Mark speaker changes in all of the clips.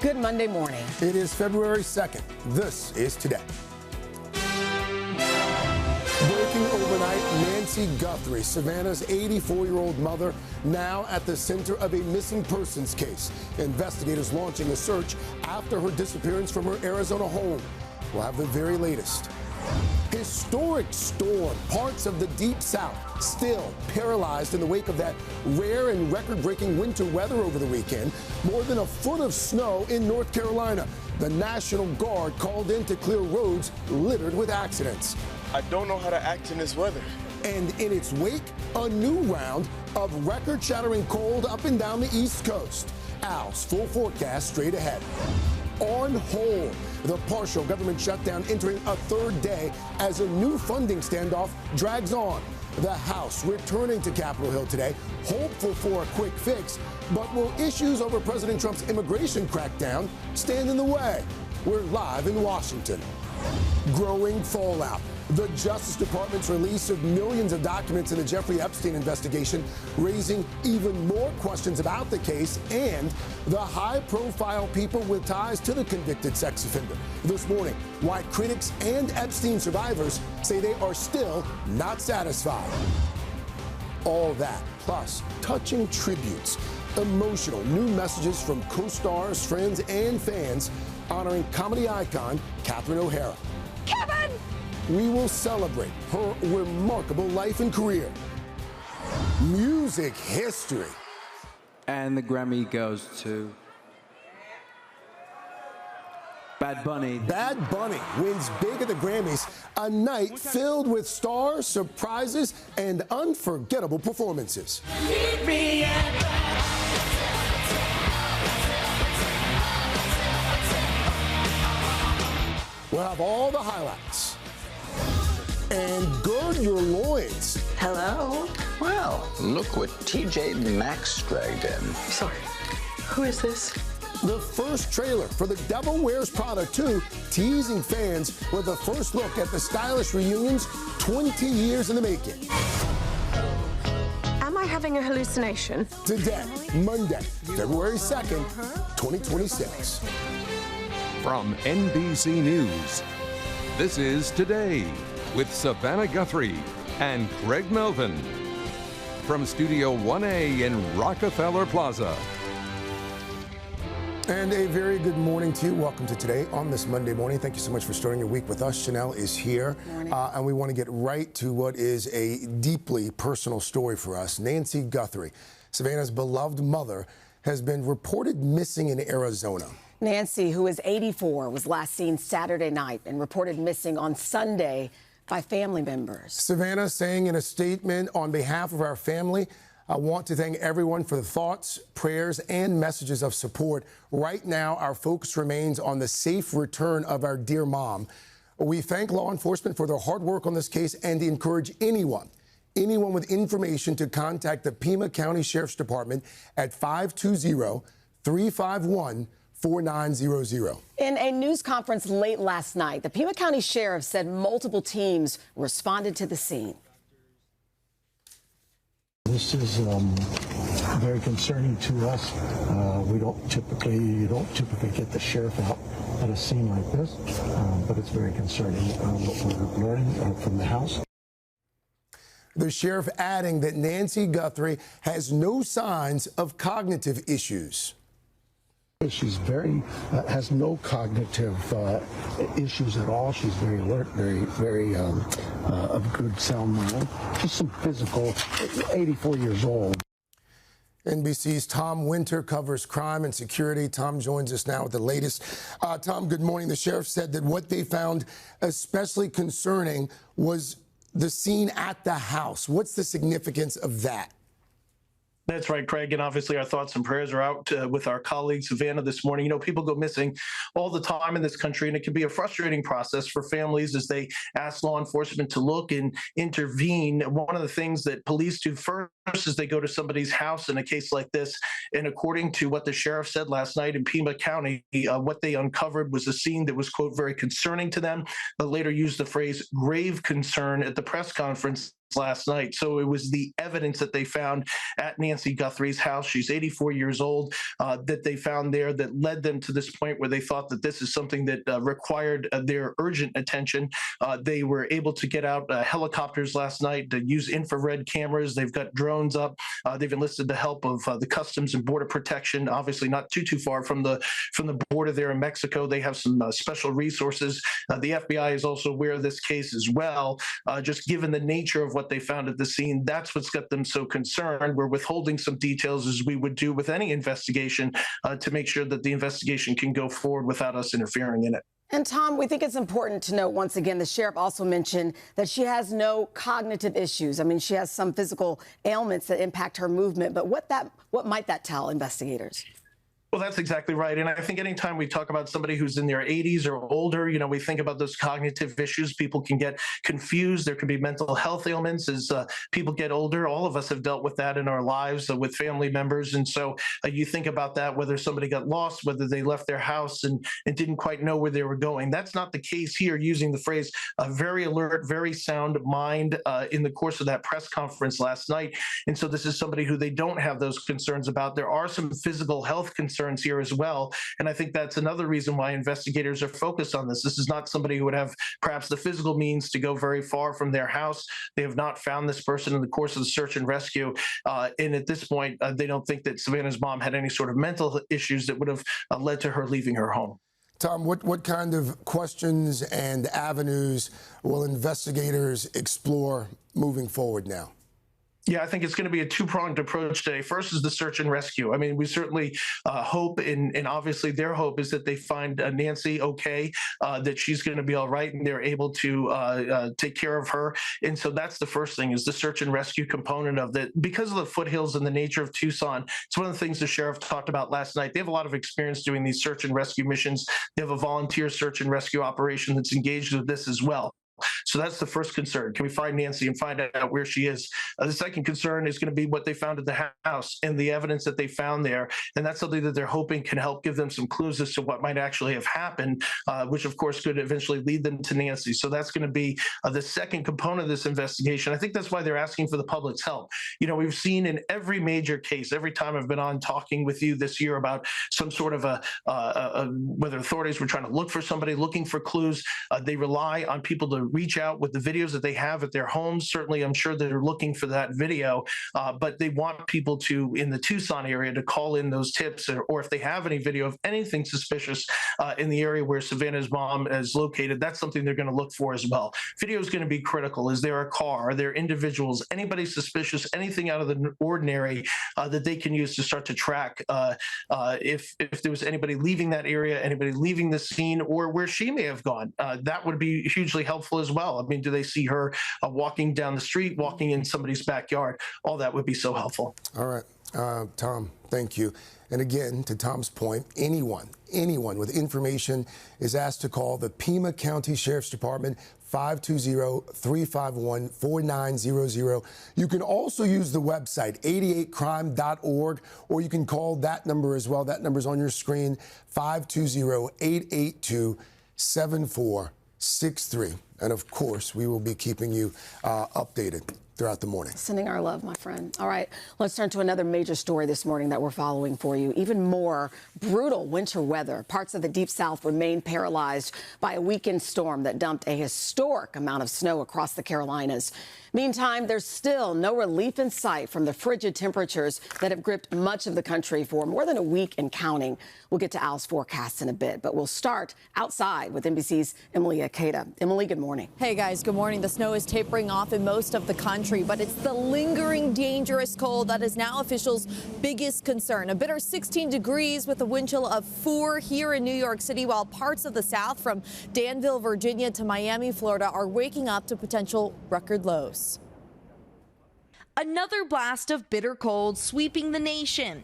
Speaker 1: Good Monday morning.
Speaker 2: It is February 2nd. This is Today. Breaking overnight, Nancy Guthrie, Savannah's 84-year-old mother, now at the center of a missing persons case. Investigators launching a search after her disappearance from her Arizona home. We'll have the very latest. Historic storm. Parts of the Deep South still paralyzed in the wake of that rare and record-breaking winter weather over the weekend. More than a foot of snow in North Carolina. The National Guard called in to clear roads littered with accidents.
Speaker 3: I don't know how to act in this weather.
Speaker 2: And in its wake, a new round of record-shattering cold up and down the East Coast. Al's full forecast straight ahead. On hold, the partial government shutdown entering a third day as a new funding standoff drags on. The House returning to Capitol Hill today, hopeful for a quick fix, but will issues over President Trump's immigration crackdown stand in the way? We're live in Washington. Growing fallout. The Justice Department's release of millions of documents in the Jeffrey Epstein investigation, raising even more questions about the case and the high-profile people with ties to the convicted sex offender. This morning, why critics and Epstein survivors say they are still not satisfied. All that, plus touching tributes, emotional new messages from co-stars, friends, and fans honoring comedy icon Catherine O'Hara.
Speaker 1: Kevin!
Speaker 2: We will celebrate her remarkable life and career. Music history.
Speaker 4: And the Grammy goes to Bad Bunny.
Speaker 2: Bad Bunny wins big at the Grammys, a night filled with stars, surprises, and unforgettable performances. We'll have all the highlights. And gird your loins.
Speaker 5: Hello?
Speaker 6: Well, look what TJ Maxx dragged in.
Speaker 5: Sorry, who is this?
Speaker 2: The first trailer for The Devil Wears Prada 2, teasing fans with a first look at the stylish reunions 20 years in the making.
Speaker 7: Am I having a hallucination?
Speaker 2: Today, Monday, February 2nd, 2026.
Speaker 8: From NBC News, this is Today with Savannah Guthrie and Craig Melvin. From Studio 1A in Rockefeller Plaza.
Speaker 2: And a very good morning to you. Welcome to Today on this Monday morning. Thank you so much for starting your week with us. Chanel is here, and we want to get right to what is a deeply personal story for us. Nancy Guthrie, Savannah's beloved mother, has been reported missing in Arizona.
Speaker 1: Nancy, who is 84, was last seen Saturday night and reported missing on Sunday by family members.
Speaker 2: Savannah saying in a statement, on behalf of our family, I want to thank everyone for the thoughts, prayers, and messages of support. Right now, our focus remains on the safe return of our dear mom. We thank law enforcement for their hard work on this case and encourage anyone with information to contact the Pima County Sheriff's Department at 520-351-4900.
Speaker 1: In a news conference late last night, the Pima County Sheriff said multiple teams responded to the scene.
Speaker 9: This is very concerning to us. You don't typically get the sheriff out at a scene like this, but it's very concerning what we're learning from the house.
Speaker 2: The sheriff adding that Nancy Guthrie has no signs of cognitive issues.
Speaker 9: She's has no cognitive issues at all. She's very alert, very of good sound mind. Just some physical, 84 years old.
Speaker 2: NBC's Tom Winter covers crime and security. Tom joins us now with the latest. Tom, good morning. The sheriff said that what they found especially concerning was the scene at the house. What's the significance of that?
Speaker 10: That's right, Craig. And obviously our thoughts and prayers are out with our colleague Savannah this morning. You know, people go missing all the time in this country, and it can be a frustrating process for families as they ask law enforcement to look and intervene. One of the things that police do first is they go to somebody's house in a case like this. And according to what the sheriff said last night in Pima County, what they uncovered was a scene that was, quote, very concerning to them, but later used the phrase grave concern at the press conference last night. So it was the evidence that they found at Nancy Guthrie's house. She's 84 years old, that they found there that led them to this point where they thought that this is something that required their urgent attention. They were able to get out helicopters last night to use infrared cameras. They've got drones up. They've enlisted the help of the Customs and Border Protection, obviously not too far from the border there in Mexico. They have some special resources. The FBI is also aware of this case as well. Just given the nature of what they found at the scene, that's what's got them so concerned. We're withholding some details, as we would do with any investigation, to make sure that the investigation can go forward without us interfering in it.
Speaker 1: And Tom, we think it's important to note, once again, the sheriff also mentioned that she has no cognitive issues. I mean, she has some physical ailments that impact her movement, but what might that tell investigators?
Speaker 10: Well, that's exactly right. And I think anytime we talk about somebody who's in their 80s or older, you know, we think about those cognitive issues. People can get confused. There can be mental health ailments as people get older. All of us have dealt with that in our lives with family members. And so you think about that, whether somebody got lost, whether they left their house and didn't quite know where they were going. That's not the case here, using the phrase very alert, very sound mind in the course of that press conference last night. And so this is somebody who they don't have those concerns about. There are some physical health concerns here as well. And I think that's another reason why investigators are focused on this. This is not somebody who would have perhaps the physical means to go very far from their house. They have not found this person in the course of the search and rescue. And at this point, they don't think that Savannah's mom had any sort of mental issues that would have led to her leaving her home.
Speaker 2: Tom, what kind of questions and avenues will investigators explore moving forward now?
Speaker 10: Yeah, I think it's going to be a two-pronged approach today. First is the search and rescue. I mean, we certainly hope, and obviously their hope is that they find Nancy okay, that she's going to be all right, and they're able to take care of her. And so that's the first thing, is the search and rescue component of that. Because of the foothills and the nature of Tucson, it's one of the things the sheriff talked about last night. They have a lot of experience doing these search and rescue missions. They have a volunteer search and rescue operation that's engaged with this as well. So that's the first concern. Can we find Nancy and find out where she is? The second concern is going to be what they found at the house and the evidence that they found there. And that's something that they're hoping can help give them some clues as to what might actually have happened, which of course could eventually lead them to Nancy. So that's going to be the second component of this investigation. I think that's why they're asking for the public's help. You know, we've seen in every major case, every time I've been on talking with you this year about some sort of whether authorities were trying to look for somebody, looking for clues, they rely on people to reach out with the videos that they have at their homes. Certainly, I'm sure they're looking for that video, but they want people to, in the Tucson area, to call in those tips, or if they have any video of anything suspicious in the area where Savannah's mom is located, that's something they're going to look for as well. Video is going to be critical. Is there a car? Are there individuals? Anybody suspicious? Anything out of the ordinary that they can use to start to track if there was anybody leaving that area, anybody leaving the scene, or where she may have gone. That would be hugely helpful as well. I mean, do they see her walking down the street, walking in somebody's backyard? All that would be so helpful.
Speaker 2: All right. Tom, thank you. And again, to Tom's point, anyone with information is asked to call the Pima County Sheriff's Department, 520-351-4900. You can also use the website, 88crime.org, or you can call that number as well. That number is on your screen, 520-882-7463. And of course, we will be keeping you updated throughout the morning.
Speaker 1: Sending our love, my friend. All right, let's turn to another major story this morning that we're following for you. Even more brutal winter weather. Parts of the Deep South remain paralyzed by a weekend storm that dumped a historic amount of snow across the Carolinas. Meantime, there's still no relief in sight from the frigid temperatures that have gripped much of the country for more than a week and counting. We'll get to Al's forecast in a bit, but we'll start outside with NBC's Emily Akeda. Emily, good morning.
Speaker 11: Hey, guys, good morning. The snow is tapering off in most of the country, but it's the lingering, dangerous cold that is now officials' biggest concern. A bitter 16 degrees with a wind chill of 4 here in New York City, while parts of the South from Danville, Virginia to Miami, Florida are waking up to potential record lows.
Speaker 12: Another blast of bitter cold sweeping the nation.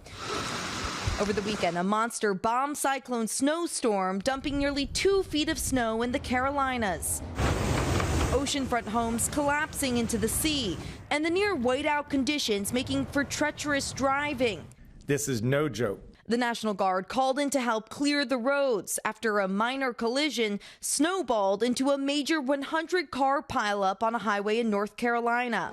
Speaker 12: Over the weekend, a monster bomb cyclone snowstorm dumping nearly 2 feet of snow in the Carolinas. Oceanfront homes collapsing into the sea, and the near whiteout conditions making for treacherous driving.
Speaker 13: This is no joke.
Speaker 12: The National Guard called in to help clear the roads after a minor collision snowballed into a major 100-car pileup on a highway in North Carolina.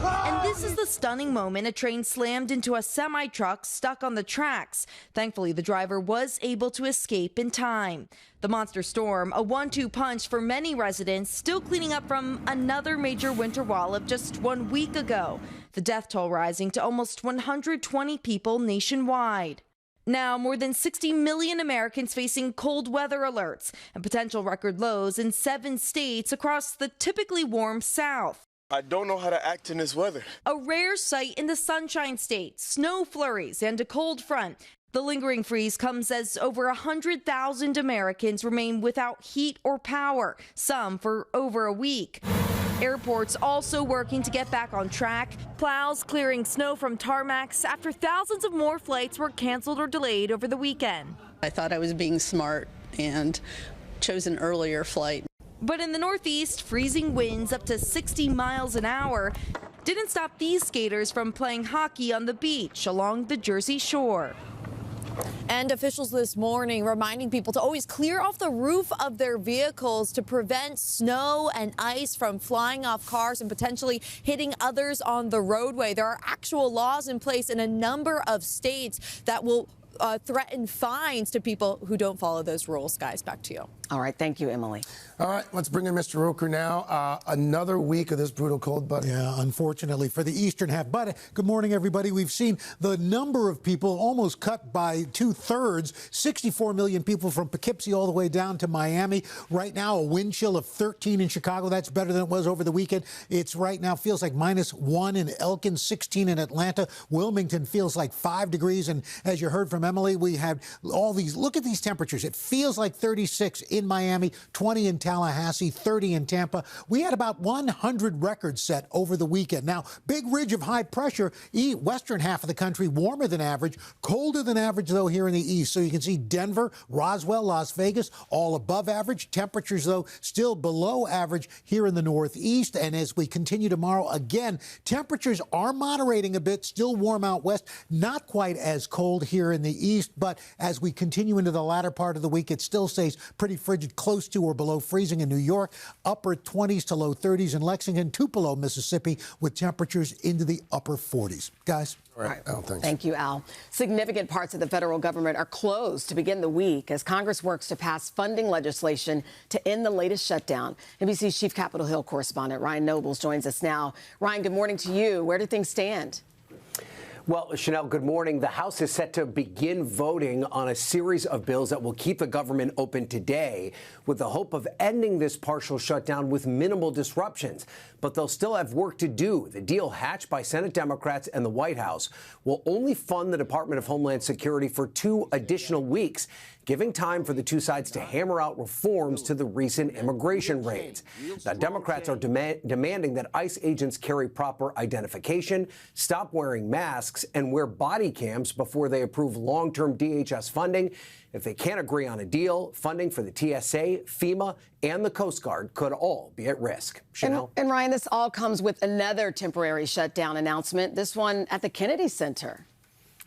Speaker 12: And this is the stunning moment a train slammed into a semi-truck stuck on the tracks. Thankfully, the driver was able to escape in time. The monster storm, a 1-2 punch for many residents, still cleaning up from another major winter wallop just 1 week ago. The death toll rising to almost 120 people nationwide. Now, more than 60 million Americans facing cold weather alerts and potential record lows in 7 states across the typically warm South.
Speaker 3: I don't know how to act in this weather.
Speaker 12: A rare sight in the Sunshine State, snow flurries and a cold front. The lingering freeze comes as over 100,000 Americans remain without heat or power, some for over a week. Airports also working to get back on track. Plows clearing snow from tarmacs after thousands of more flights were canceled or delayed over the weekend.
Speaker 5: I thought I was being smart and chose an earlier flight.
Speaker 12: But in the Northeast, freezing winds up to 60 miles an hour didn't stop these skaters from playing hockey on the beach along the Jersey Shore.
Speaker 11: And officials this morning reminding people to always clear off the roof of their vehicles to prevent snow and ice from flying off cars and potentially hitting others on the roadway. There are actual laws in place in a number of states that will threaten fines to people who don't follow those rules. Guys, back to you.
Speaker 1: All right. Thank you, Emily.
Speaker 2: All right, let's bring in Mr. Roker now. Another week of this brutal cold, buddy.
Speaker 13: Yeah, unfortunately for the eastern half. But good morning, everybody. We've seen the number of people almost cut by 2/3. 64 million people from Poughkeepsie all the way down to Miami. Right now, a wind chill of 13 in Chicago. That's better than it was over the weekend. It's right now feels like -1 in Elkin, 16 in Atlanta. Wilmington feels like 5 degrees. And as you heard from Emily, we have all these. Look at these temperatures. It feels like 36 in Miami, 20 in Tallahassee, 30 in Tampa. We had about 100 records set over the weekend. Now, big ridge of high pressure, western half of the country, warmer than average, colder than average, though, here in the east. So you can see Denver, Roswell, Las Vegas, all above average. Temperatures, though, still below average here in the northeast. And as we continue tomorrow, again, temperatures are moderating a bit, still warm out west, not quite as cold here in the east. But as we continue into the latter part of the week, it still stays pretty frigid, close to or below freezing in New York, upper 20s to low 30s in Lexington, Tupelo, Mississippi, with temperatures into the upper 40s. Guys.
Speaker 2: All right. Al, thanks.
Speaker 1: Thank you, Al. Significant parts of the federal government are closed to begin the week as Congress works to pass funding legislation to end the latest shutdown. NBC's chief Capitol Hill correspondent Ryan Nobles joins us now. Ryan, good morning to you. Where do things stand?
Speaker 14: Well, Chanel, good morning. The House is set to begin voting on a series of bills that will keep the government open today with the hope of ending this partial shutdown with minimal disruptions. But they'll still have work to do. The deal hatched by Senate Democrats and the White House will only fund the Department of Homeland Security for 2 additional weeks, giving time for the two sides to hammer out reforms to the recent immigration raids. Now, Democrats are demanding that ICE agents carry proper identification, stop wearing masks, and wear body cams before they approve long-term DHS funding. If they can't agree on a deal, funding for the TSA, FEMA, and the Coast Guard could all be at risk. Chanel?
Speaker 1: And Ryan, this all comes with another temporary shutdown announcement, this one at the Kennedy Center.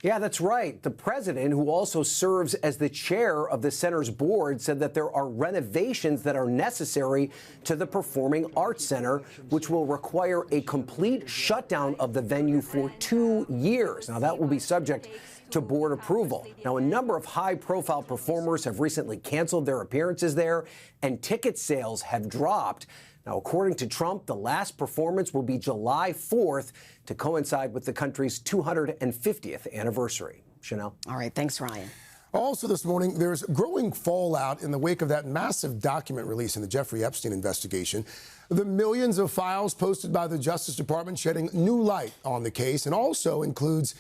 Speaker 14: Yeah, that's right. The president, who also serves as the chair of the center's board, said that there are renovations that are necessary to the Performing Arts Center, which will require a complete shutdown of the venue for 2 years. Now, that will be subject to board approval. Now, a number of high-profile performers have recently canceled their appearances there, and ticket sales have dropped. Now, according to Trump, the last performance will be July 4th to coincide with the country's 250th anniversary. Chanel?
Speaker 1: All right. Thanks, Ryan.
Speaker 2: Also this morning, there's growing fallout in the wake of that massive document release in the Jeffrey Epstein investigation. The millions of files posted by the Justice Department shedding new light on the case, and also includes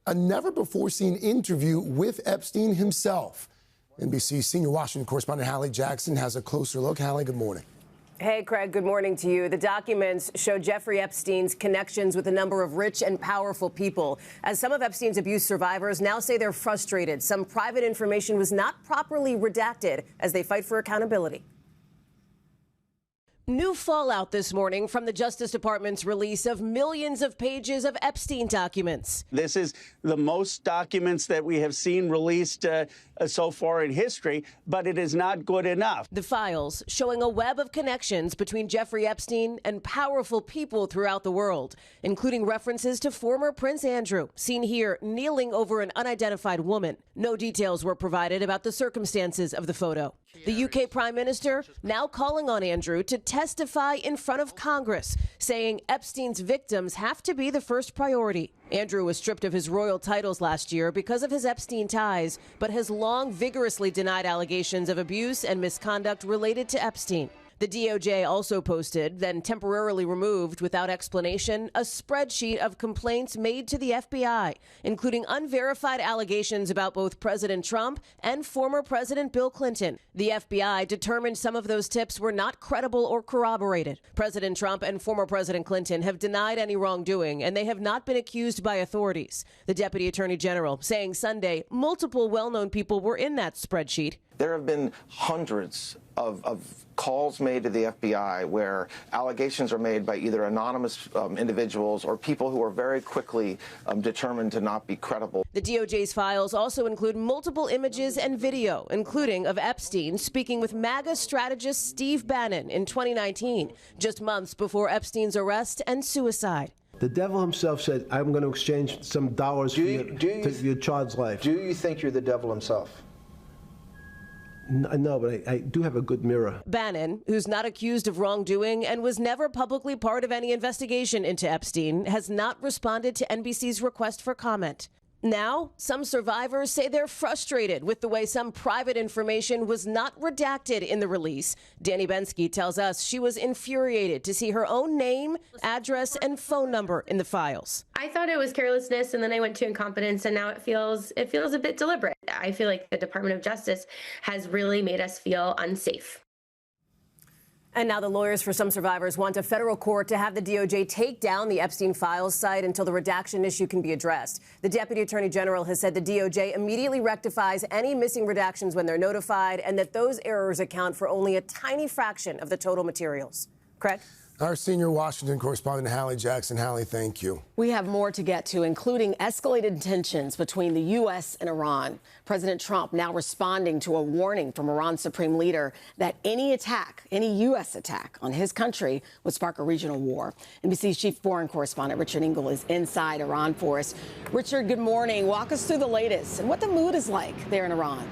Speaker 2: a never-before-seen interview with Epstein himself. NBC's senior Washington correspondent Hallie Jackson has a closer look. Hallie, good morning.
Speaker 15: Hey, Craig, good morning to you. The documents show Jeffrey Epstein's connections with a number of rich and powerful people. As some of Epstein's abuse survivors now say they're frustrated, some private information was not properly redacted as they fight for accountability. New fallout this morning from the Justice Department's release of millions of pages of Epstein documents.
Speaker 16: This is the most documents that we have seen released so far in history, but it is not good enough.
Speaker 15: The files showing a web of connections between Jeffrey Epstein and powerful people throughout the world, including references to former Prince Andrew, seen here kneeling over an unidentified woman. No details were provided about the circumstances of the photo. The UK Prime Minister now calling on Andrew to testify in front of Congress, saying Epstein's victims have to be the first priority. Andrew was stripped of his royal titles last year because of his Epstein ties, but has long vigorously denied allegations of abuse and misconduct related to Epstein. The DOJ also posted, then temporarily removed without explanation, a spreadsheet of complaints made to the FBI, including unverified allegations about both President Trump and former President Bill Clinton. The FBI determined some of those tips were not credible or corroborated. President Trump and former President Clinton have denied any wrongdoing, and they have not been accused by authorities. The Deputy Attorney General saying Sunday multiple well-known people were in that spreadsheet.
Speaker 17: There have been hundreds of calls made to the FBI where allegations are made by either anonymous individuals or people who are very quickly determined to not be credible.
Speaker 15: The DOJ's files also include multiple images and video, including of Epstein speaking with MAGA strategist Steve Bannon in 2019, just months before Epstein's arrest and suicide.
Speaker 18: The devil himself said, I'm going to exchange some dollars for your child's life.
Speaker 19: Do you think you're the devil himself?
Speaker 18: No, but I do have a good mirror.
Speaker 15: Bannon, who's not accused of wrongdoing and was never publicly part of any investigation into Epstein, has not responded to NBC's request for comment. Now, some survivors say they're frustrated with the way some private information was not redacted in the release. Danny Bensky tells us she was infuriated to see her own name, address, and phone number in the files.
Speaker 20: I thought it was carelessness, and then I went to incompetence, and now it feels a bit deliberate. I feel like the Department of Justice has really made us feel unsafe.
Speaker 15: And now the lawyers for some survivors want a federal court to have the DOJ take down the Epstein files site until the redaction issue can be addressed. The Deputy Attorney General has said the DOJ immediately rectifies any missing redactions when they're notified, and that those errors account for only a tiny fraction of the total materials. Craig?
Speaker 2: Our senior Washington correspondent, Hallie Jackson. Hallie, thank you.
Speaker 1: We have more to get to, including escalated tensions between the U.S. and Iran. President Trump now responding to a warning from Iran's supreme leader that any attack, any U.S. attack on his country would spark a regional war. NBC's chief foreign correspondent, Richard Engel, is inside Iran for us. Richard, good morning. Walk us through the latest and what the mood is like there in Iran.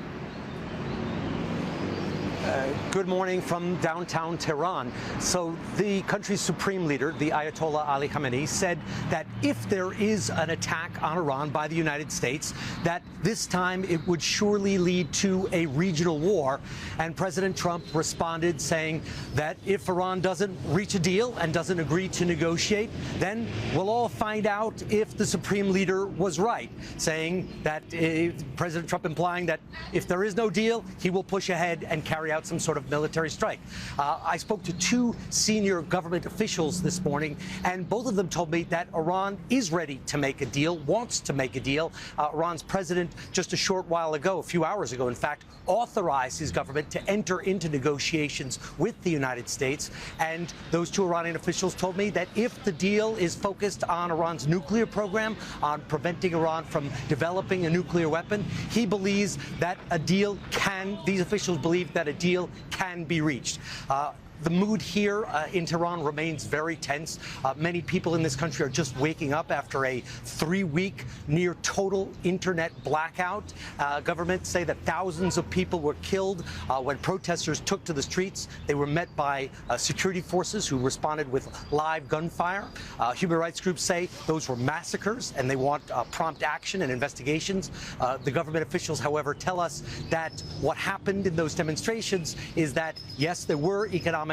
Speaker 21: Good morning from downtown Tehran. So the country's supreme leader, the Ayatollah Ali Khamenei, said that if there is an attack on Iran by the United States, that this time it would surely lead to a regional war. And President Trump responded saying that if Iran doesn't reach a deal and doesn't agree to negotiate, then we'll all find out if the supreme leader was right, saying that President Trump implying that if there is no deal, he will push ahead and carry out some sort of military strike. I spoke to two senior government officials this morning, and both of them told me that Iran is ready to make a deal, wants to make a deal. Iran's president, just a short while ago, a few hours ago, in fact, authorized his government to enter into negotiations with the United States. And those two Iranian officials told me that if the deal is focused on Iran's nuclear program, on preventing Iran from developing a nuclear weapon, he believes that a deal these officials believe that a deal can be reached. The mood here in Tehran remains very tense. Many people in this country are just waking up after a 3-week near total internet blackout. Governments say that thousands of people were killed when protesters took to the streets. They were met by security forces who responded with live gunfire. Human rights groups say those were massacres and they want prompt action and investigations. The government officials, however, tell us that what happened in those demonstrations is that, yes, there were economic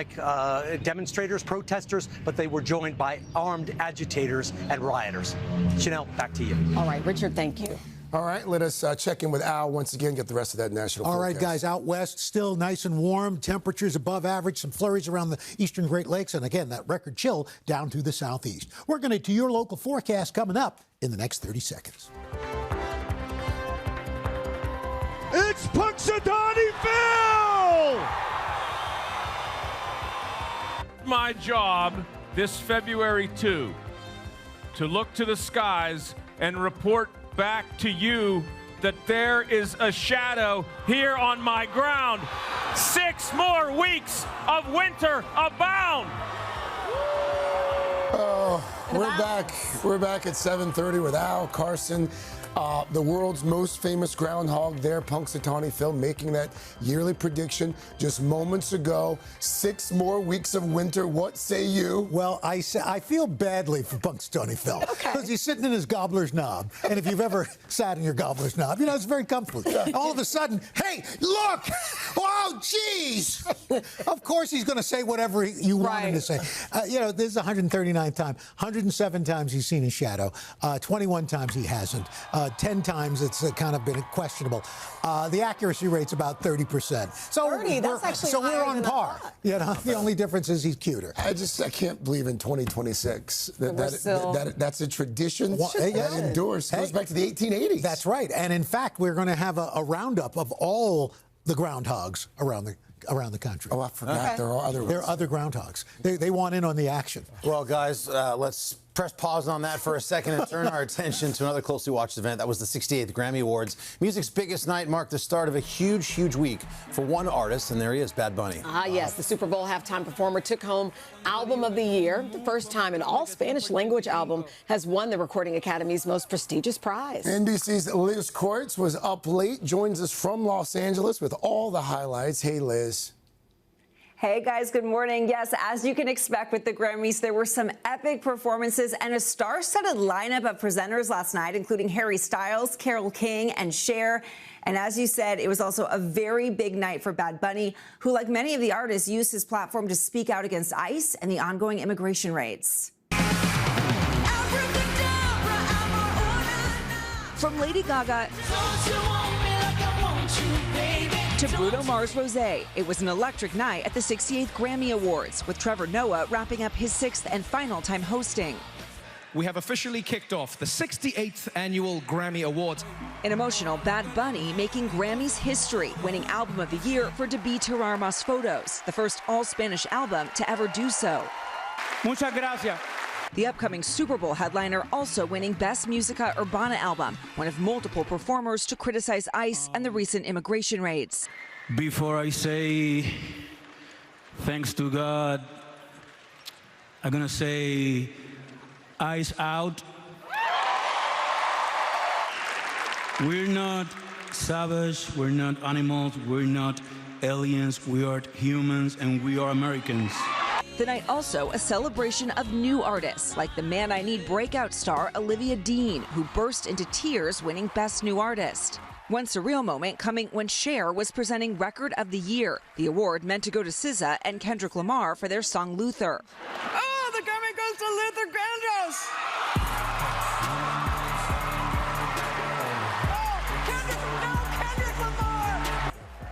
Speaker 21: demonstrators, protesters, but they were joined by armed agitators and rioters. Chanel, back to you.
Speaker 1: All right, Richard, thank you.
Speaker 2: All right, let us check in with Al once again, get the rest of that national forecast.
Speaker 13: All right, guys, out west, still nice and warm, temperatures above average, some flurries around the eastern Great Lakes, and again, that record chill down through the southeast. We're going to your local forecast coming up in the next 30 seconds.
Speaker 22: It's Punxsutawney Phil!
Speaker 4: my job this February 2 to look to the skies and report back to you that there is a shadow here on my ground. 6 more weeks of winter abound.
Speaker 2: Oh, we're back. We're back at 7:30 with Al Carson, the world's most famous groundhog there, Punxsutawney Phil, making that yearly prediction just moments ago. 6 more weeks of winter. What say you?
Speaker 13: Well, I feel badly for Punxsutawney Phil because he's sitting in his gobbler's knob, and if you've ever sat in your gobbler's knob, you know it's very comfortable. All of a sudden, hey, look! Oh, jeez! Of course, he's going to say whatever you want him to say. You know, this is 139th time. 107 times he's seen his shadow. 21 times he hasn't. 10 times it's kind of been questionable. The accuracy rate's about 30%. So
Speaker 1: 30, that's actually
Speaker 13: so we're
Speaker 1: higher
Speaker 13: on
Speaker 1: than I
Speaker 13: par.
Speaker 1: thought.
Speaker 13: You know, the only difference is he's cuter.
Speaker 2: I can't believe in 2026 that's a tradition that endures. Goes back to the 1880s.
Speaker 13: That's right. And in fact, we're going to have a roundup of all the groundhogs around the country.
Speaker 2: Oh, I forgot. There are other ones.
Speaker 13: There are other groundhogs. They want in on the action.
Speaker 22: Well, guys, let's press pause on that for a second and turn our attention to another closely watched event. That was the 68th Grammy Awards. Music's biggest night marked the start of a huge, huge week for one artist, and there he is, Bad Bunny.
Speaker 1: Yes, the Super Bowl halftime performer took home Album of the Year. The first time an all-Spanish language album has won the Recording Academy's most prestigious prize.
Speaker 2: NBC's Liz Courts was up late, joins us from Los Angeles with all the highlights. Hey, Liz.
Speaker 23: Hey guys, good morning. Yes, as you can expect with the Grammys, there were some epic performances and a star-studded lineup of presenters last night, including Harry Styles, Carole King, and Cher. And as you said, it was also a very big night for Bad Bunny, who, like many of the artists, used his platform to speak out against ICE and the ongoing immigration raids.
Speaker 24: From Lady Gaga to Bruno Mars Rosé, it was an electric night at the 68th Grammy Awards, with Trevor Noah wrapping up his 6th and final time hosting.
Speaker 25: We have officially kicked off the 68th Annual Grammy Awards.
Speaker 24: An emotional Bad Bunny making Grammys history, winning Album of the Year for Debí Tirar Más Fotos, the first all-Spanish album to ever do so.
Speaker 26: Muchas gracias.
Speaker 24: The upcoming Super Bowl headliner also winning Best Musica Urbana Album, one of multiple performers to criticize ICE and the recent immigration raids.
Speaker 26: Before I say thanks to God, I'm gonna say ICE out. We're not savage, we're not animals, we're not aliens, we are humans and we are Americans.
Speaker 24: The night also a celebration of new artists, like the Man I Need breakout star Olivia Dean, who burst into tears winning Best New Artist. One surreal moment coming when Cher was presenting Record of the Year, the award meant to go to SZA and Kendrick Lamar for their song Luther.
Speaker 26: Oh, the Grammy goes to Luther Vandross!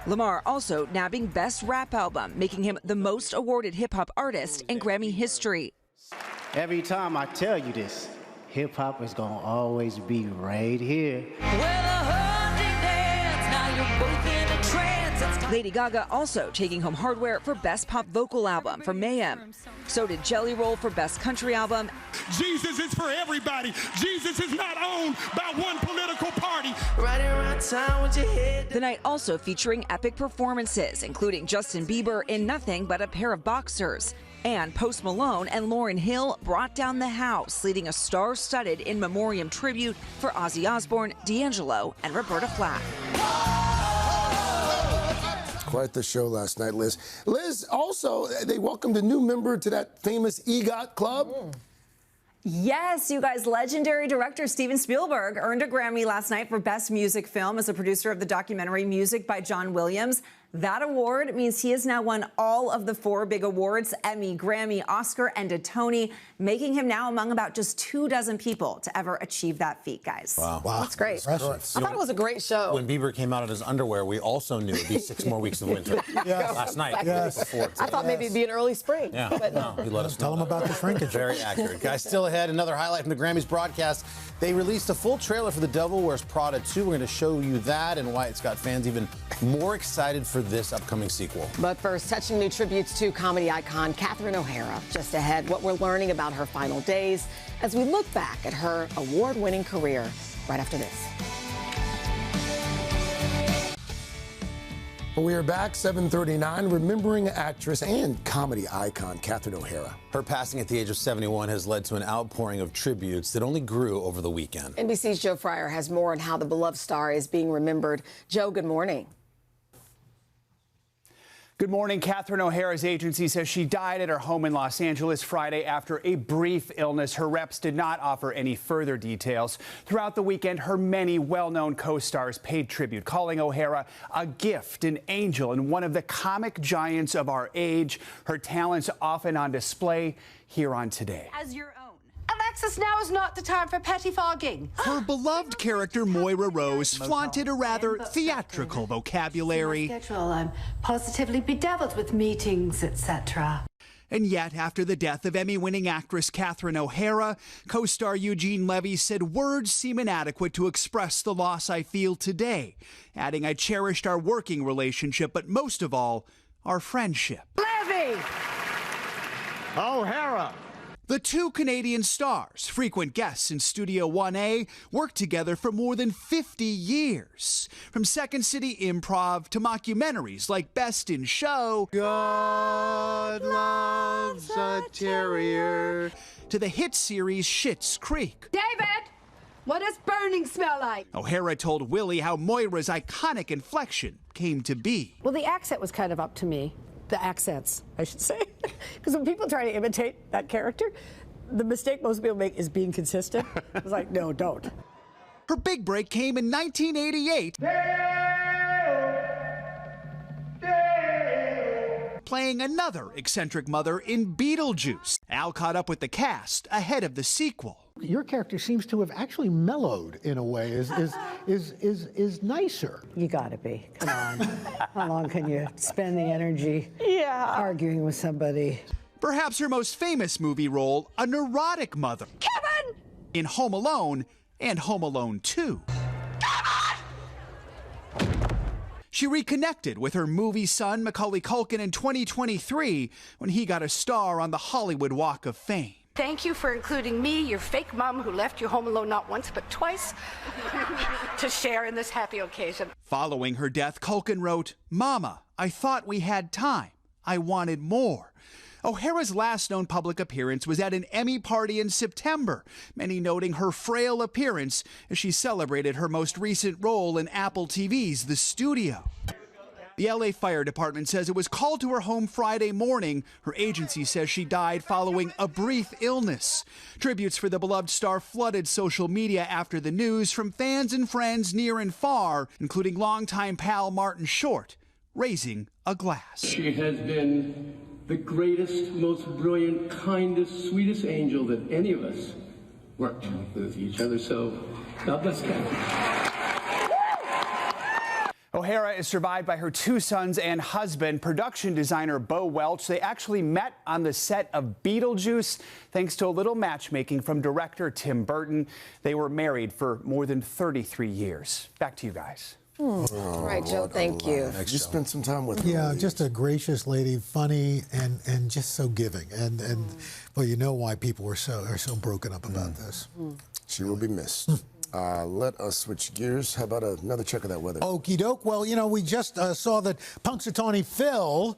Speaker 24: Lamar also nabbing Best Rap Album, making him the most awarded hip-hop artist in Grammy history.
Speaker 27: Every time I tell you this, hip-hop is gonna always be right here.
Speaker 24: Lady Gaga also taking home hardware for Best Pop Vocal Album for Mayhem. So did Jelly Roll for Best Country Album.
Speaker 28: Jesus is for everybody. Jesus is not owned by one political party.
Speaker 24: Riding around town with your head. The night also featuring epic performances, including Justin Bieber in Nothing But a Pair of Boxers. And Post Malone and Lauryn Hill brought down the house, leading a star-studded in memoriam tribute for Ozzy Osbourne, D'Angelo, and Roberta Flack.
Speaker 2: Quite the show last night, Liz. Liz, also, they welcomed a new member to that famous EGOT club.
Speaker 23: Yes, you guys, legendary director Steven Spielberg earned a Grammy last night for Best Music Film as a producer of the documentary Music by John Williams. That award means he has now won all of the 4 big awards, Emmy, Grammy, Oscar, and a Tony, making him now among about just 24 people to ever achieve that feat, guys.
Speaker 22: Wow.
Speaker 1: That's great. I thought it was a great show.
Speaker 22: When Bieber came out in his underwear, we also knew it'd be 6 more weeks of winter. Last night. Before.
Speaker 1: I thought maybe it'd be an early spring.
Speaker 22: Yeah,
Speaker 1: but
Speaker 22: no, he let us
Speaker 13: Tell them about the shrinkage.
Speaker 22: Very accurate. Guys, still ahead, another highlight from the Grammys broadcast. They released a full trailer for The Devil Wears Prada 2. We're going to show you that and why it's got fans even more excited for this upcoming sequel.
Speaker 1: But first, touching new tributes to comedy icon Catherine O'Hara. Just ahead, what we're learning about her final days as we look back at her award-winning career right after this.
Speaker 2: We are back, 7:39, remembering actress and comedy icon Catherine O'Hara.
Speaker 22: Her passing at the age of 71 has led to an outpouring of tributes that only grew over the weekend.
Speaker 1: NBC's Joe Fryer has more on how the beloved star is being remembered. Joe, good morning.
Speaker 3: Good morning. Catherine O'Hara's agency says she died at her home in Los Angeles Friday after a brief illness. Her reps did not offer any further details. Throughout the weekend, her many well-known co-stars paid tribute, calling O'Hara a gift, an angel, and one of the comic giants of our age. Her talents often on display here on Today.
Speaker 5: As your own. Alexis, now is not the time for pettifogging.
Speaker 25: Her beloved character Moira Rose flaunted a rather theatrical vocabulary.
Speaker 5: I'm positively bedeviled with meetings, etc.
Speaker 25: And yet, after the death of Emmy-winning actress Catherine O'Hara, co-star Eugene Levy said words seem inadequate to express the loss I feel today, adding I cherished our working relationship, but most of all, our friendship.
Speaker 5: Levy!
Speaker 25: O'Hara! The two Canadian stars, frequent guests in Studio 1A, worked together for more than 50 years. From Second City Improv to mockumentaries like Best in Show, God loves a terrier, to the hit series Schitt's Creek.
Speaker 5: David! What does burning smell like?
Speaker 25: O'Hara told Willie how Moira's iconic inflection came to be.
Speaker 5: Well, the accent was kind of up to me. The accents, I should say. Because when people try to imitate that character, the mistake most people make is being consistent. I was like, no, don't.
Speaker 25: Her big break came in 1988, playing another eccentric mother in Beetlejuice. Al caught up with the cast ahead of the sequel.
Speaker 6: Your character seems to have actually mellowed in a way, is nicer.
Speaker 5: You gotta be. Come on. How long can you spend the energy arguing with somebody?
Speaker 25: Perhaps her most famous movie role, a neurotic mother.
Speaker 5: Kevin!
Speaker 25: In Home Alone and Home Alone 2. She reconnected with her movie son, Macaulay Culkin, in 2023 when he got a star on the Hollywood Walk of Fame.
Speaker 5: Thank you for including me, your fake mom who left you home alone not once but twice, to share in this happy occasion.
Speaker 25: Following her death, Culkin wrote, "Mama, I thought we had time. I wanted more." O'Hara's last known public appearance was at an Emmy party in September, many noting her frail appearance as she celebrated her most recent role in Apple TV's The Studio. The LA Fire Department says it was called to her home Friday morning. Her agency says she died following a brief illness. Tributes for the beloved star flooded social media after the news from fans and friends near and far, including longtime pal Martin Short, raising a glass.
Speaker 7: She has been the greatest, most brilliant, kindest, sweetest angel that any of us worked with each other. So God bless Catherine.
Speaker 3: O'Hara is survived by her two sons and husband, production designer Bo Welch. They actually met on the set of Beetlejuice thanks to a little matchmaking from director Tim Burton. They were married for more than 33 years. Back to you guys.
Speaker 1: All right, Joe, thank you.
Speaker 2: You spent some time with her.
Speaker 13: Yeah, just a gracious lady, funny, and just so giving. And well, you know why people are so broken up about this.
Speaker 2: She will be missed. Let us switch gears. How about another check of that weather?
Speaker 13: Okie doke. Well, you know, we just saw that Punxsutawney Phil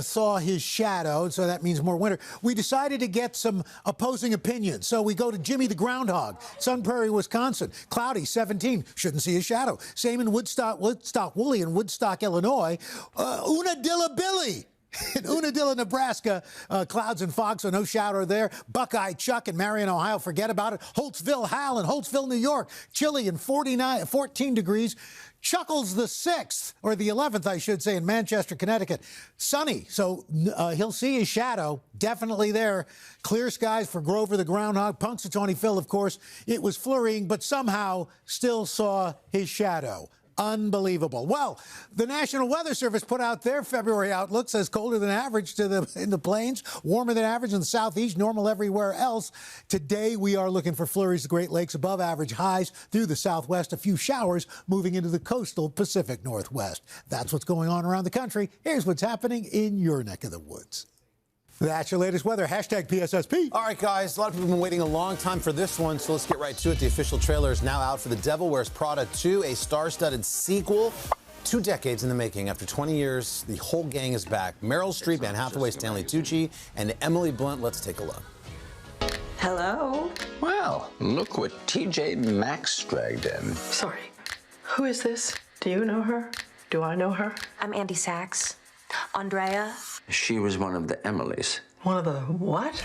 Speaker 13: saw his shadow, so that means more winter. We decided to get some opposing opinions. So we go to Jimmy the Groundhog, Sun Prairie, Wisconsin. Cloudy, 17. Shouldn't see his shadow. Same in Woodstock Woolly in Woodstock, Illinois. Unadilla Billy. In Unadilla, Nebraska, clouds and fog, so no shadow there. Buckeye Chuck in Marion, Ohio, forget about it. Holtzville Hal in Holtzville, New York, chilly and 14 degrees. Chuckles the 6th, or the 11th, I should say, in Manchester, Connecticut. Sunny, so he'll see his shadow, definitely there. Clear skies for Grover the Groundhog. Punxsutawney Phil, of course, it was flurrying, but somehow still saw his shadow. Unbelievable. Well, the National Weather Service put out their February outlook, says colder than average in the plains, warmer than average in the southeast, normal everywhere else. Today, we are looking for flurries of Great Lakes above average highs through the southwest, a few showers moving into the coastal Pacific Northwest. That's what's going on around the country. Here's what's happening in your neck of the woods. That's your latest weather. Hashtag PSSP.
Speaker 22: All right, guys. A lot of people have been waiting a long time for this one, so let's get right to it. The official trailer is now out for The Devil Wears Prada 2, a star-studded sequel. 2 decades in the making. After 20 years, the whole gang is back. Meryl Streep, Anne Hathaway, Stanley Tucci, and Emily Blunt. Let's take a look.
Speaker 8: Hello? Well, look what TJ Maxx dragged in.
Speaker 9: Sorry. Who is this? Do you know her? Do I know her?
Speaker 10: I'm Andy Sachs. Andrea.
Speaker 8: She was one of the Emilys.
Speaker 9: One of the what?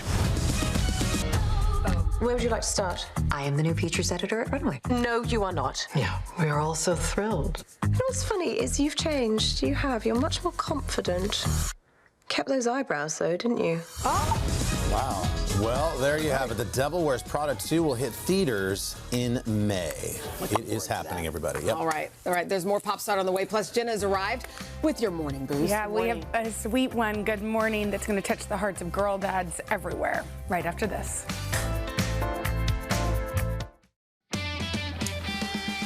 Speaker 10: Where would you like to start? I am the new features editor at Runway. No, you are not.
Speaker 9: Yeah, we are all so thrilled.
Speaker 10: You know what's funny is you've changed. You have. You're much more confident. Kept those eyebrows, though, didn't you? Oh!
Speaker 22: Wow. Well, there you have it. The Devil Wears Prada 2 will hit theaters in May. It is happening, everybody. Yep.
Speaker 1: All right. There's more Pop Start on the way. Plus, Jenna has arrived with your morning boost.
Speaker 11: Yeah, we have a sweet one. Good morning. That's going to touch the hearts of girl dads everywhere. Right after this.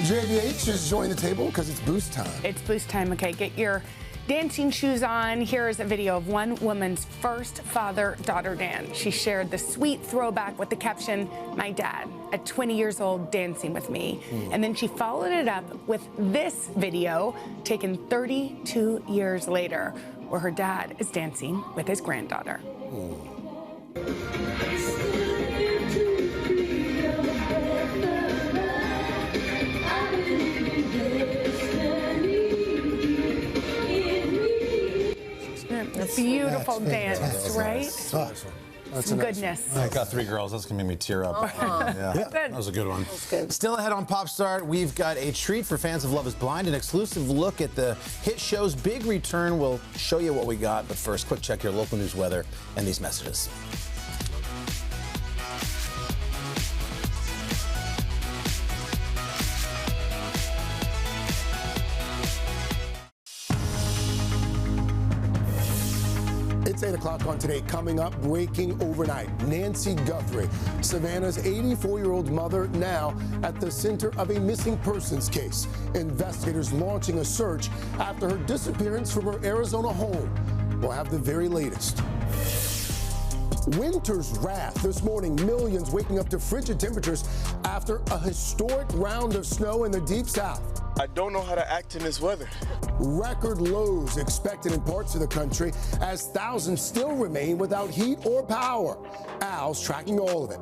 Speaker 2: JVH has joined the table because it's boost time.
Speaker 11: It's boost time. Okay, get your dancing shoes on. Here is a video of one woman's first father-daughter dance. She shared the sweet throwback with the caption, "My dad, at 20 years old, dancing with me." And then she followed it up with this video taken 32 years later, where her dad is dancing with his granddaughter. Beautiful dance, right? Some goodness.
Speaker 22: I got 3 girls. That's going to make me tear up. Yeah, that was a good one. Still ahead on Pop Start, we've got a treat for fans of Love is Blind, an exclusive look at the hit show's big return. We'll show you what we got, but first, quick check your local news, weather, and these messages.
Speaker 2: It's 8 o'clock on Today. Coming up, breaking overnight. Nancy Guthrie, Savannah's 84-year-old mother, now at the center of a missing persons case. Investigators launching a search after her disappearance from her Arizona home. We'll have the very latest. Winter's wrath this morning. Millions waking up to frigid temperatures after a historic round of snow in the Deep South.
Speaker 12: I don't know how to act in this weather.
Speaker 2: Record lows expected in parts of the country as thousands still remain without heat or power. Al's tracking all of it.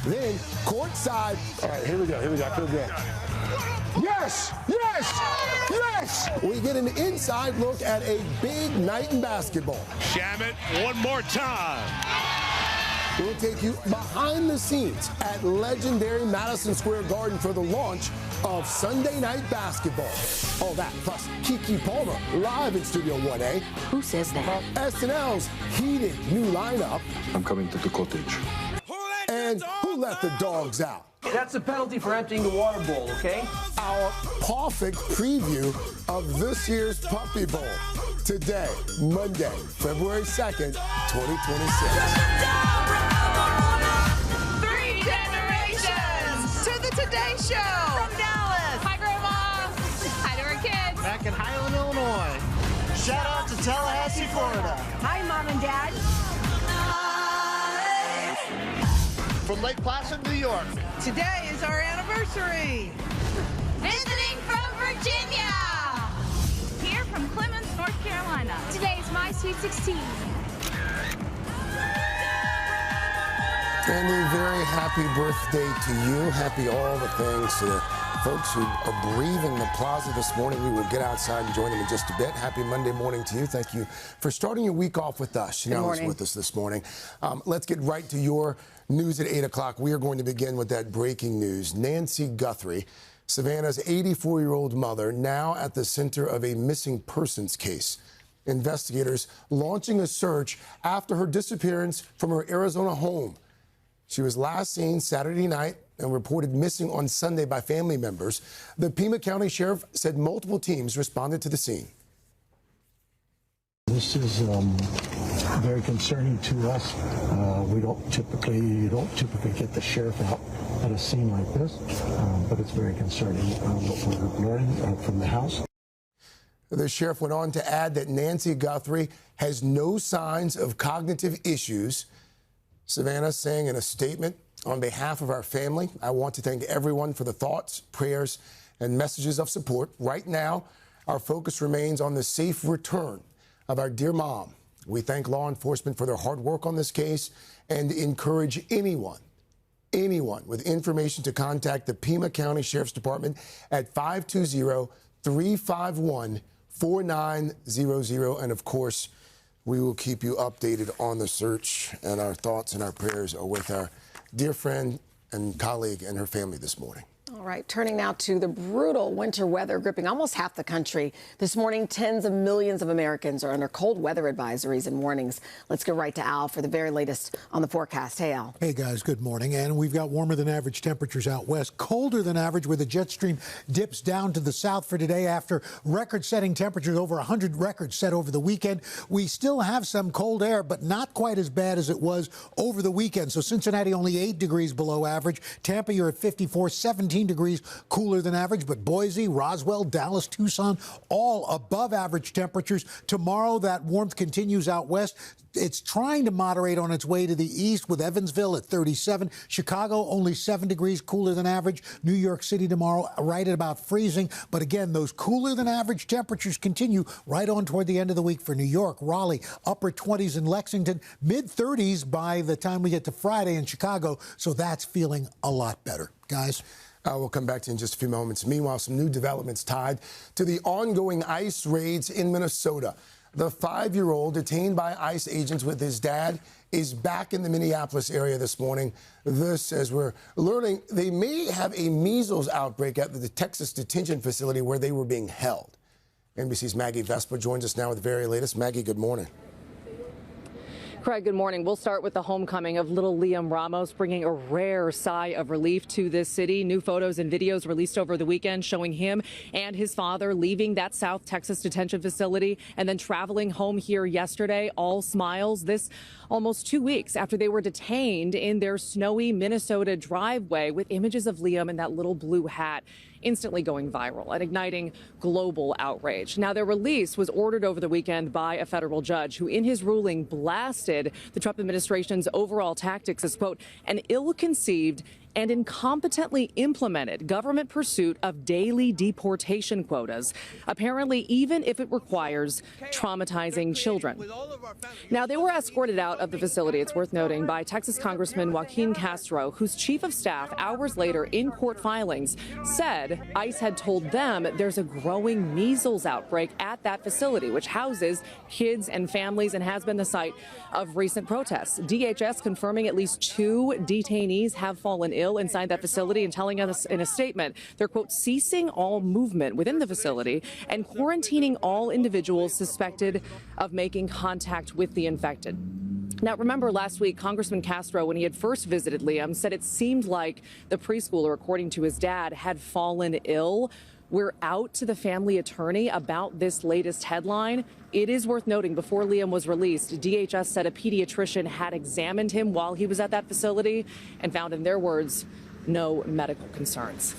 Speaker 2: Then, courtside. All right, here we go. I feel good. Yes! Yes! Yes! We get an inside look at a big night in basketball.
Speaker 28: Shamet, one more time.
Speaker 2: We'll take you behind the scenes at legendary Madison Square Garden for the launch of Sunday Night Basketball. All that, plus Keke Palmer live in Studio 1A.
Speaker 10: Who says that?
Speaker 2: SNL's heated new lineup.
Speaker 14: I'm coming to the cottage.
Speaker 2: And who let the dogs out?
Speaker 16: That's a penalty for emptying the water bowl, okay?
Speaker 2: Our perfect preview of this year's Puppy Bowl. Today, Monday, February 2nd, 2026.
Speaker 17: 3 generations to the Today Show. From Dallas. Hi, Grandma. Hi to our kids.
Speaker 27: Back in Highland, Illinois. Shout out to Tallahassee, Florida.
Speaker 17: Hi, Mom and Dad.
Speaker 27: From Lake Placid, New York.
Speaker 17: Today is our anniversary. Visiting from Virginia. Here from Clemens, North Carolina. Today is my Sweet 16.
Speaker 2: And a very happy birthday to you. Happy all the things to the folks who are breathing the plaza this morning. We will get outside and join them in just a bit. Happy Monday morning to you. Thank you for starting your week off with us. Chanel is with us this morning. Let's get right to your news at 8 o'clock. We are going to begin with that breaking news. Nancy Guthrie, Savannah's 84-year-old mother, now at the center of a missing persons case. Investigators launching a search after her disappearance from her Arizona home. She was last seen Saturday night and reported missing on Sunday by family members. The Pima County Sheriff said multiple teams responded to the scene.
Speaker 6: This is very concerning to us. You don't typically get the sheriff out at a scene like this, but it's very concerning what we're learning from the house.
Speaker 2: The sheriff went on to add that Nancy Guthrie has no signs of cognitive issues. Savannah saying in a statement, on behalf of our family, I want to thank everyone for the thoughts, prayers, and messages of support. Right now, our focus remains on the safe return of our dear mom. We thank law enforcement for their hard work on this case and encourage anyone with information to contact the Pima County Sheriff's Department at 520-351-4900. And of course, we will keep you updated on the search, and our thoughts and our prayers are with our dear friend and colleague and her family this morning.
Speaker 1: All right, turning now to the brutal winter weather gripping almost half the country. This morning, tens of millions of Americans are under cold weather advisories and warnings. Let's go right to Al for the very latest on the forecast. Hey, Al.
Speaker 13: Hey, guys, good morning. And we've got warmer than average temperatures out west, colder than average, where the jet stream dips down to the south for today after record-setting temperatures, over 100 records set over the weekend. We still have some cold air, but not quite as bad as it was over the weekend. So Cincinnati only 8 degrees below average. Tampa, you're at 54, 17 degrees cooler than average, but Boise, Roswell, Dallas, Tucson, all above average temperatures. Tomorrow, that warmth continues out west. It's trying to moderate on its way to the east with Evansville at 37. Chicago, only 7 degrees cooler than average. New York City tomorrow, right at about freezing. But again, those cooler than average temperatures continue right on toward the end of the week for New York, Raleigh, upper 20s in Lexington, mid-30s by the time we get to Friday in Chicago. So that's feeling a lot better. Guys?
Speaker 2: We'll come back to you in just a few moments. Meanwhile, some new developments tied to the ongoing ICE raids in Minnesota. The 5-year-old detained by ICE agents with his dad is back in the Minneapolis area this morning. This, as we're learning, they may have a measles outbreak at the Texas detention facility where they were being held. NBC's Maggie Vespa joins us now with the very latest. Maggie, good morning.
Speaker 4: Craig, good morning. We'll start with the homecoming of little Liam Ramos, bringing a rare sigh of relief to this city. New photos and videos released over the weekend showing him and his father leaving that South Texas detention facility and then traveling home here yesterday. All smiles. This almost 2 weeks after they were detained in their snowy Minnesota driveway with images of Liam in that little blue hat, instantly going viral and igniting global outrage. Now, their release was ordered over the weekend by a federal judge who, in his ruling, blasted the Trump administration's overall tactics as, quote, an ill-conceived and incompetently implemented government pursuit of daily deportation quotas, apparently even if it requires traumatizing children. Now, they were escorted out of the facility, it's worth noting, by Texas Congressman Joaquin Castro, whose chief of staff, hours later in court filings, said ICE had told them there's a growing measles outbreak at that facility, which houses kids and families and has been the site of recent protests. DHS confirming at least 2 detainees have fallen ill inside that facility and telling us in a statement they're, quote, ceasing all movement within the facility and quarantining all individuals suspected of making contact with the infected. Now, remember last week, Congressman Castro, when he had first visited Liam, said it seemed like the preschooler, according to his dad, had fallen ill. We're out to the family attorney about this latest headline. It is worth noting, before Liam was released, DHS said a pediatrician had examined him while he was at that facility and found, in their words, no medical concerns.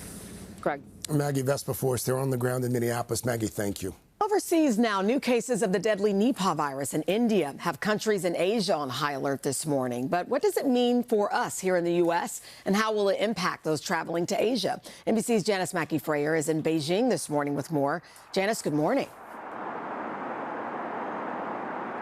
Speaker 4: Craig.
Speaker 2: Maggie Vespa for us. They're on the ground in Minneapolis. Maggie, thank you.
Speaker 1: Overseas now, new cases of the deadly Nipah virus in India have countries in Asia on high alert this morning. But what does it mean for us here in the U.S., and how will it impact those traveling to Asia? NBC's Janice Mackey-Frayer is in Beijing this morning with more. Janice, good morning.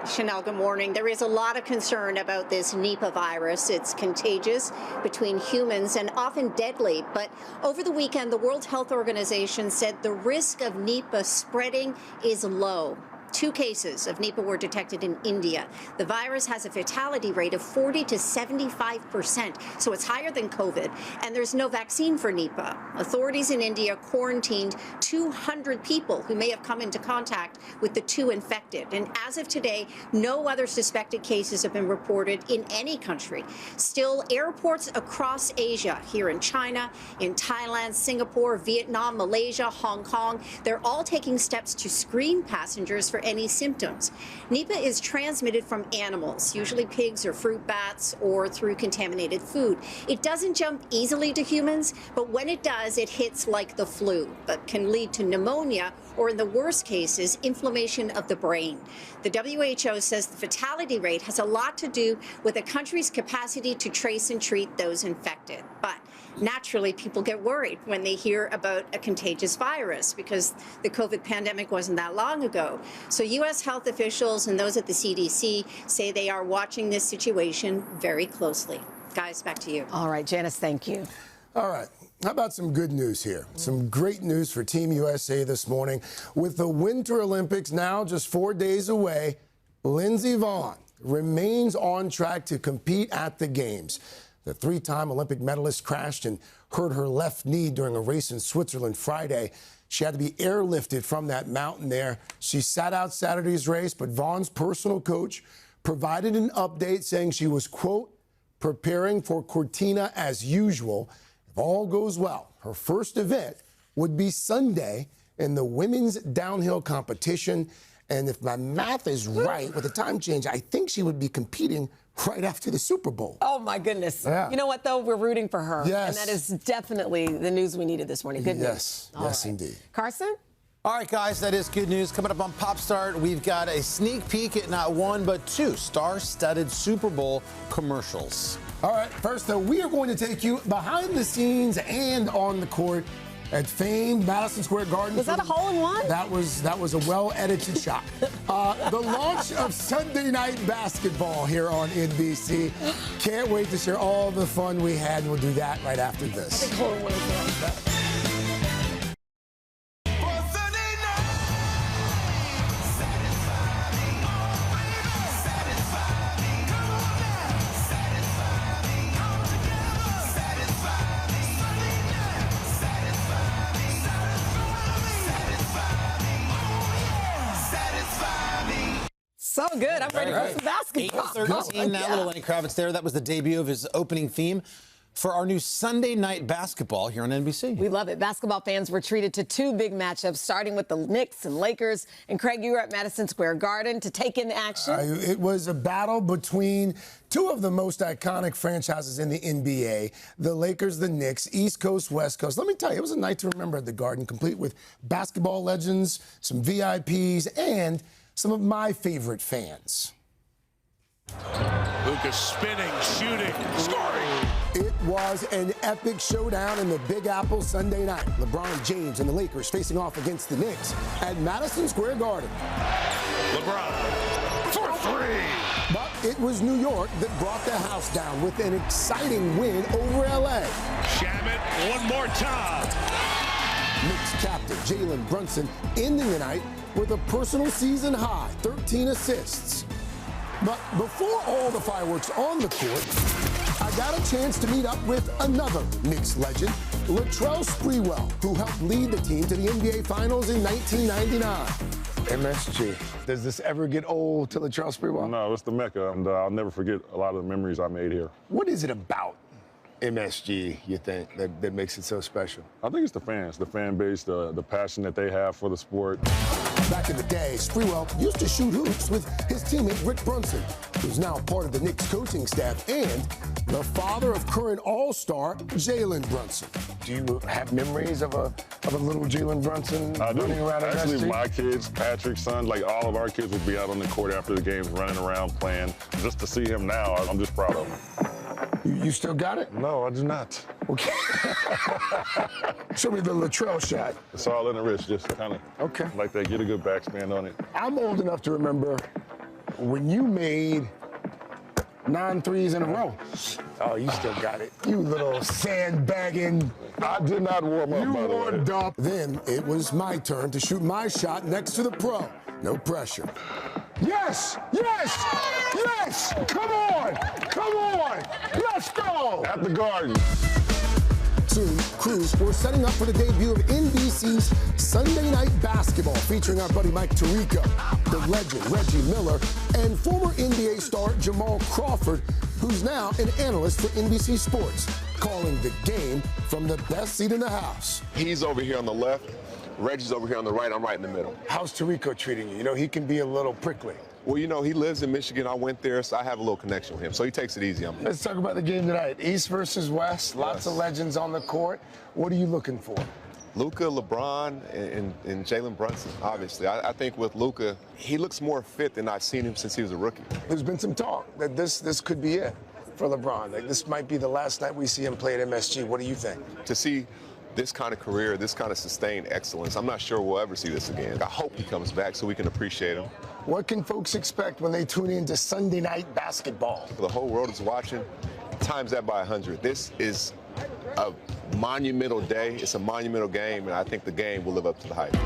Speaker 14: Chanel, good morning. There is a lot of concern about this Nipah virus. It's contagious between humans and often deadly. But over the weekend, the World Health Organization said the risk of Nipah spreading is low. 2 cases of Nipah were detected in India. The virus has a fatality rate of 40 to 75%, so it's higher than COVID, and there's no vaccine for Nipah. Authorities in India quarantined 200 people who may have come into contact with the 2 infected. And as of today, no other suspected cases have been reported in any country. Still, airports across Asia, here in China, in Thailand, Singapore, Vietnam, Malaysia, Hong Kong, they're all taking steps to screen passengers for any symptoms. Nipah is transmitted from animals, usually pigs or fruit bats, or through contaminated food. It doesn't jump easily to humans, but when it does, it hits like the flu, but can lead to pneumonia or, in the worst cases, inflammation of the brain. The WHO says the fatality rate has a lot to do with a country's capacity to trace and treat those infected. But naturally, people get worried when they hear about a contagious virus because the COVID pandemic wasn't that long ago. So U.S. health officials and those at the CDC say they are watching this situation very closely. Guys, back to you.
Speaker 1: All right, Janice, thank you.
Speaker 2: All right. How about some good news here? Some great news for Team USA this morning. With the Winter Olympics now just 4 days away, Lindsey Vonn remains on track to compete at the Games. The 3-time Olympic medalist crashed and hurt her left knee during a race in Switzerland Friday. She had to be airlifted from that mountain there. She sat out Saturday's race, but Vonn's personal coach provided an update saying she was, quote, preparing for Cortina as usual. If all goes well, her first event would be Sunday in the women's downhill competition. And if my math is right, with the time change, I think she would be competing right after the Super Bowl.
Speaker 1: Oh, my goodness.
Speaker 2: Yeah.
Speaker 1: You know what, though? We're rooting for her.
Speaker 2: Yes.
Speaker 1: And that is definitely the news we needed this morning. Good news.
Speaker 2: Yes, yes, indeed.
Speaker 1: Carson?
Speaker 22: All right, guys, that is good news. Coming up on Pop Start, we've got a sneak peek at not 1, but 2 star-studded Super Bowl commercials.
Speaker 2: All right, first, though, we are going to take you behind the scenes and on the court at famed Madison Square Garden.
Speaker 1: Was that a hole-in-one?
Speaker 2: That was a well-edited shot. The launch of Sunday Night Basketball here on NBC. Can't wait to share all the fun we had, and we'll do that right after this.
Speaker 1: I think hole-in-one is wrong. So good. I'm ready for some basketball.
Speaker 22: 8:13 now, little Lenny Kravitz there. That was the debut of his opening theme for our new Sunday Night Basketball here on NBC.
Speaker 1: We love it. Basketball fans were treated to 2 big matchups, starting with the Knicks and Lakers. And Craig, you were at Madison Square Garden to take in the action.
Speaker 2: It was a battle between 2 of the most iconic franchises in the NBA, the Lakers, the Knicks, East Coast, West Coast. Let me tell you, it was a night to remember at the Garden, complete with basketball legends, some VIPs, and some of my favorite fans.
Speaker 28: Luka spinning, shooting, scoring.
Speaker 2: It was an epic showdown in the Big Apple Sunday night. LeBron James and the Lakers facing off against the Knicks at Madison Square Garden.
Speaker 28: LeBron for 3.
Speaker 2: But it was New York that brought the house down with an exciting win over L.A.
Speaker 28: Shamet one more time.
Speaker 2: Knicks captain Jalen Brunson ending the night with a personal season high, 13 assists. But before all the fireworks on the court, I got a chance to meet up with another Knicks legend, Latrell Sprewell, who helped lead the team to the NBA Finals in 1999. MSG. Does this ever get old to Latrell Sprewell?
Speaker 15: No, it's the Mecca, and I'll never forget a lot of the memories I made here.
Speaker 2: What is it about MSG, you think, that makes it so special?
Speaker 15: I think it's the fans, the fan base, the passion that they have for the sport.
Speaker 2: Back in the day, Sprewell used to shoot hoops with his teammate Rick Brunson, who's now part of the Knicks coaching staff, and the father of current All-Star Jalen Brunson. Do you have memories of a little Jalen Brunson running around MSG?
Speaker 15: Actually, my kids, Patrick's son, like all of our kids would be out on the court after the games, running around, playing. Just to see him now, I'm just proud of him.
Speaker 2: You still got it?
Speaker 15: No, I do not.
Speaker 2: Okay. Show me the Latrell shot.
Speaker 15: It's all in the wrist, just kind of like that. Get a good backspin on it.
Speaker 2: I'm old enough to remember when you made 9 threes in a row. Oh, you still got it. You little sandbagging.
Speaker 15: I did not warm up,
Speaker 2: You
Speaker 15: by the way.
Speaker 2: warmed up. Then it was my turn to shoot my shot next to the pro. No pressure. Yes! Yes! Yes! Come on! Come on! Let's go!
Speaker 15: At the Garden.
Speaker 2: Soon, crews were setting up for the debut of NBC's Sunday Night Basketball, featuring our buddy Mike Tirico, the legend Reggie Miller, and former NBA star Jamal Crawford, who's now an analyst for NBC Sports, calling the game from the best seat in the house.
Speaker 12: He's over here on the left. Reggie's over here on the right. I'm right in the middle.
Speaker 2: How's Tirico treating you? You know, he can be a little prickly.
Speaker 12: Well, you know, he lives in Michigan. I went there, so I have a little connection with him. So he takes it easy on me.
Speaker 2: Let's talk about the game tonight. East versus West. Lots of legends on the court. What are you looking for?
Speaker 12: Luka, LeBron, and Jalen Brunson, obviously. I think with Luka, he looks more fit than I've seen him since he was a rookie.
Speaker 2: There's been some talk that this could be it for LeBron. Like, this might be the last night we see him play at MSG. What do you think?
Speaker 12: To see this kind of career, this kind of sustained excellence, I'm not sure we'll ever see this again. I hope he comes back so we can appreciate him.
Speaker 2: What can folks expect when they tune in to Sunday Night Basketball?
Speaker 12: The whole world is watching. Times that by 100. This is a monumental day. It's a monumental game, and I think the game will live up to the hype.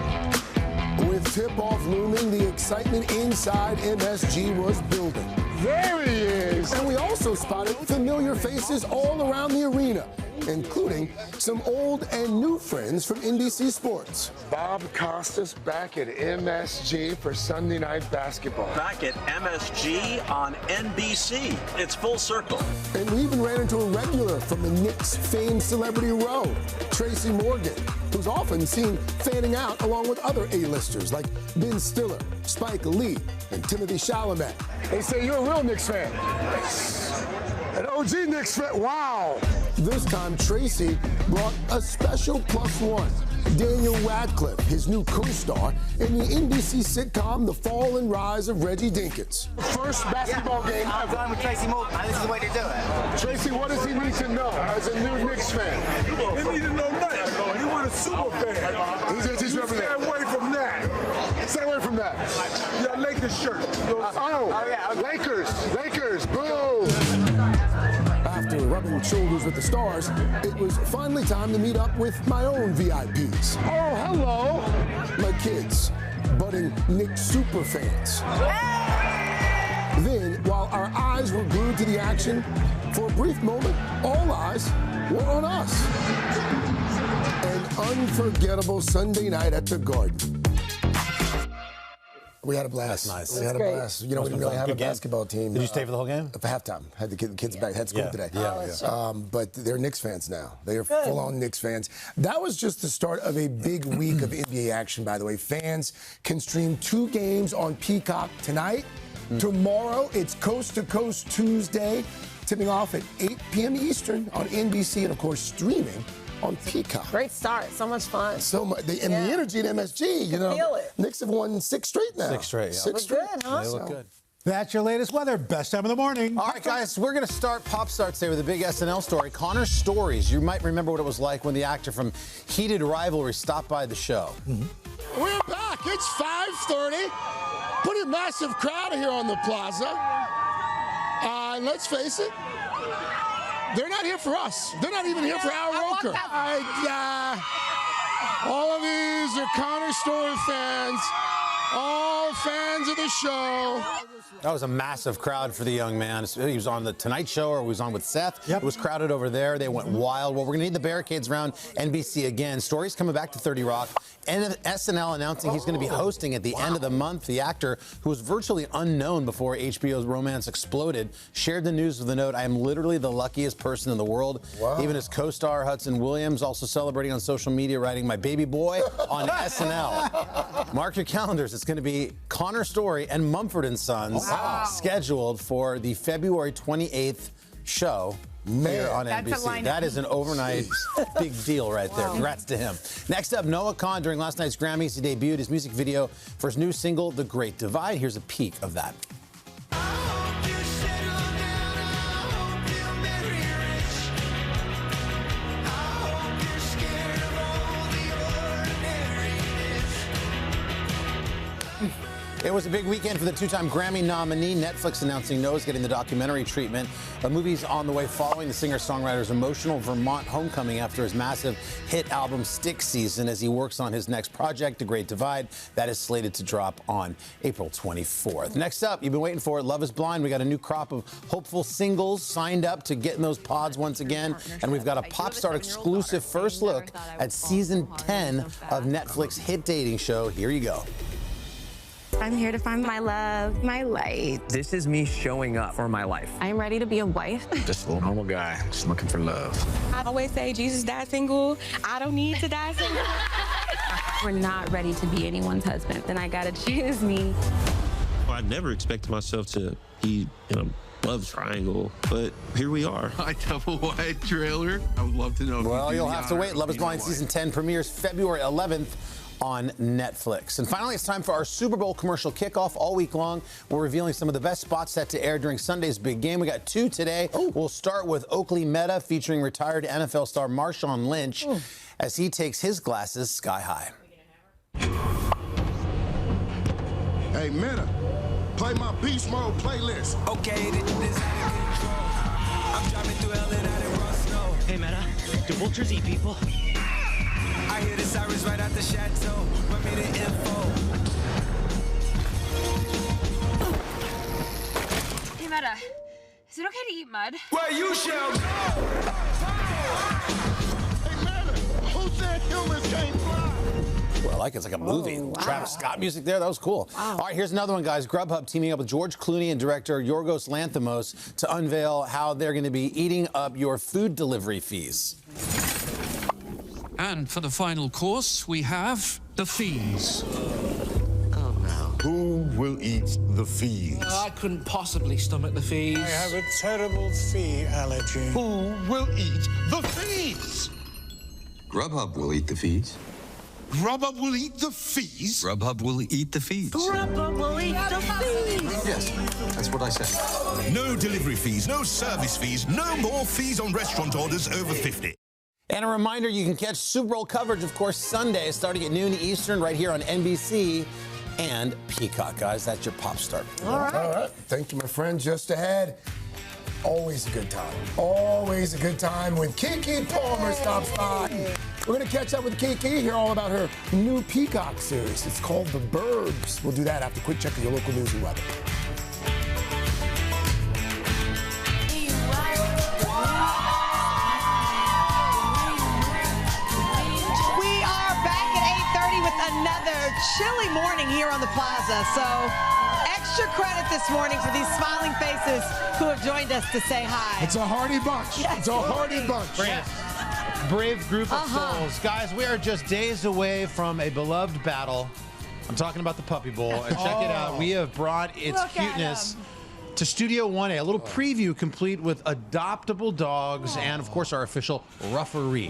Speaker 2: With tip-off looming, the excitement inside MSG was building. There he is! And we also spotted familiar faces all around the arena, including some old and new friends from NBC Sports. Bob Costas back at MSG for Sunday Night Basketball.
Speaker 5: Back at MSG on NBC. It's full circle.
Speaker 2: And we even ran into a regular from the Knicks famed celebrity row, Tracy Morgan, who's often seen fanning out along with other A-listers like Ben Stiller, Spike Lee, and Timothée Chalamet. They say you're a real Knicks fan. An OG Knicks fan. Wow. This time, Tracy brought a special +1. Daniel Radcliffe, his new co-star in the NBC sitcom The Fall and Rise of Reggie Dinkins. First basketball game
Speaker 18: I'm
Speaker 2: ever.
Speaker 18: going with Tracy Morgan. This is the way to do it.
Speaker 2: Tracy, what does he need to know as a new Knicks fan?
Speaker 28: He need to know nothing. He was a super fan.
Speaker 2: He's going to teach me
Speaker 28: Stay away from that.
Speaker 2: Stay away from that.
Speaker 28: Your Lakers shirt.
Speaker 2: Lakers, boom. After rubbing shoulders with the stars, it was finally time to meet up with my own VIPs. Oh, hello. My kids, budding Knicks super fans. Then, while our eyes were glued to the action, for a brief moment, all eyes were on us. An unforgettable Sunday night at the Garden. We had a blast.
Speaker 22: That's nice.
Speaker 2: We had a blast. You know, we didn't really have a basketball team.
Speaker 22: Did you stay for the whole game?
Speaker 2: For halftime. Had the kids back. Had school today.
Speaker 22: Yeah.
Speaker 2: But they're Knicks fans now. They are full-on Knicks fans. That was just the start of a big week of NBA action, by the way. Fans can stream 2 games on Peacock tonight. Tomorrow, it's Coast to Coast Tuesday, tipping off at 8 p.m. Eastern on NBC and, of course, streaming on Peacock.
Speaker 10: Great start. So much fun.
Speaker 2: So much. The energy at MSG, you know.
Speaker 10: Feel it.
Speaker 2: Knicks have won 6 straight now.
Speaker 22: 6 straight, yeah.
Speaker 2: 6 straight.
Speaker 10: Good, huh?
Speaker 22: They look good.
Speaker 13: That's your latest weather. Best time of the morning.
Speaker 22: All right, guys, we're going to start Pop Start today with a big SNL story. Connor Stories. You might remember what it was like when the actor from Heated Rivalry stopped by the show.
Speaker 2: We're back. It's 5:30. Pretty massive crowd here on the plaza. And let's face it, they're not here for us. They're not even here for Al Roker. All of these are Connor Story fans. All fans of the show.
Speaker 22: That was a massive crowd for the young man. He was on The Tonight Show, or he was on with Seth. It was crowded over there. They went wild. Well, we're going to need the barricades around NBC again. Stories coming back to 30 Rock. And SNL announcing he's going to be hosting at the end of the month. The actor, who was virtually unknown before HBO's romance exploded, shared the news with a note, "I am literally the luckiest person in the world." Even his co-star Hudson Williams also celebrating on social media, writing, "My baby boy" on SNL. Mark your calendars. It's going to be Connor Story and Mumford & Sons scheduled for the February 28th show here on NBC. That is an overnight big deal right there. Congrats to him. Next up, Noah Kahan. During last night's Grammys, he debuted his music video for his new single, The Great Divide. Here's a peek of that. It was a big weekend for the two-time Grammy nominee. Netflix announcing Noah's getting the documentary treatment. The movie's on the way following the singer-songwriter's emotional Vermont homecoming after his massive hit album Stick Season as he works on his next project, The Great Divide. That is slated to drop on April 24th. Next up, you've been waiting for it, Love is Blind. We got a new crop of hopeful singles signed up to get in those pods once again. And we've got a Popstar exclusive first look at season 10 of Netflix hit dating show. Here you go.
Speaker 7: I'm here to find my love, my light.
Speaker 19: This is me showing up for my life.
Speaker 7: I'm ready to be a wife.
Speaker 19: Just a normal guy, just looking for love.
Speaker 7: I always say, Jesus died single. I don't need to die single. We're not ready to be anyone's husband, then I gotta choose me.
Speaker 20: I never expected myself to be in a love triangle, but here we are.
Speaker 21: A double wide trailer. I would love to know.
Speaker 22: Well, you'll have to wait. Love is Blind season 10 premieres February 11th. On Netflix. And finally, it's time for our Super Bowl commercial kickoff all week long. We're revealing some of the best spots set to air during Sunday's big game. We got two today. We'll start with Oakley Meta featuring retired NFL star Marshawn Lynch as he takes his glasses sky high.
Speaker 28: Hey, Meta, play my Beast Mode playlist.
Speaker 23: Okay, this is out of control. I'm driving through LA and I didn't run snow. Hey, Meta, do vultures eat people? I hear the sirens right out the chateau. Bring me the info.
Speaker 17: Hey, Meta, is it okay to eat mud?
Speaker 28: Where you shall go! Hey, Meta, who said humans can't fly?
Speaker 22: Well, I like it. It's like a movie. Travis Scott music there. That was cool. All right, here's another one, guys. Grubhub teaming up with George Clooney and director Yorgos Lanthimos to unveil how they're going to be eating up your food delivery fees.
Speaker 24: And for the final course, we have the fees.
Speaker 21: Oh, no. Who will eat the fees?
Speaker 24: I couldn't possibly stomach the fees.
Speaker 21: I have a terrible fee allergy. Who will eat the fees?
Speaker 25: Grubhub will eat the fees.
Speaker 21: Grubhub will eat the fees?
Speaker 25: Grubhub will eat the fees.
Speaker 7: Grubhub will eat the fees.
Speaker 25: Yes, that's what I said.
Speaker 21: No delivery fees, no service fees, no more fees on restaurant orders over 50.
Speaker 22: And a reminder, you can catch Super Bowl coverage, of course, Sunday, starting at noon Eastern, right here on NBC and Peacock, guys. That's your pop start.
Speaker 2: All right. Thank you, my friend. Just ahead, always a good time. Always a good time when Keke Palmer stops by. We're going to catch up with Keke, hear all about her new Peacock series. It's called The Burbs. We'll do that after a quick check of your local news and weather.
Speaker 26: Another chilly morning here on the plaza. So extra credit this morning for these smiling faces who have joined us to say hi.
Speaker 2: It's a hearty bunch.
Speaker 26: Yes,
Speaker 2: it's a hearty bunch.
Speaker 29: Brave group of souls. Guys, we are just days away from a beloved battle. I'm talking about the Puppy Bowl. And check it out. We have brought its cuteness to Studio 1A, a little preview complete with adoptable dogs and, of course, our official Ruffery.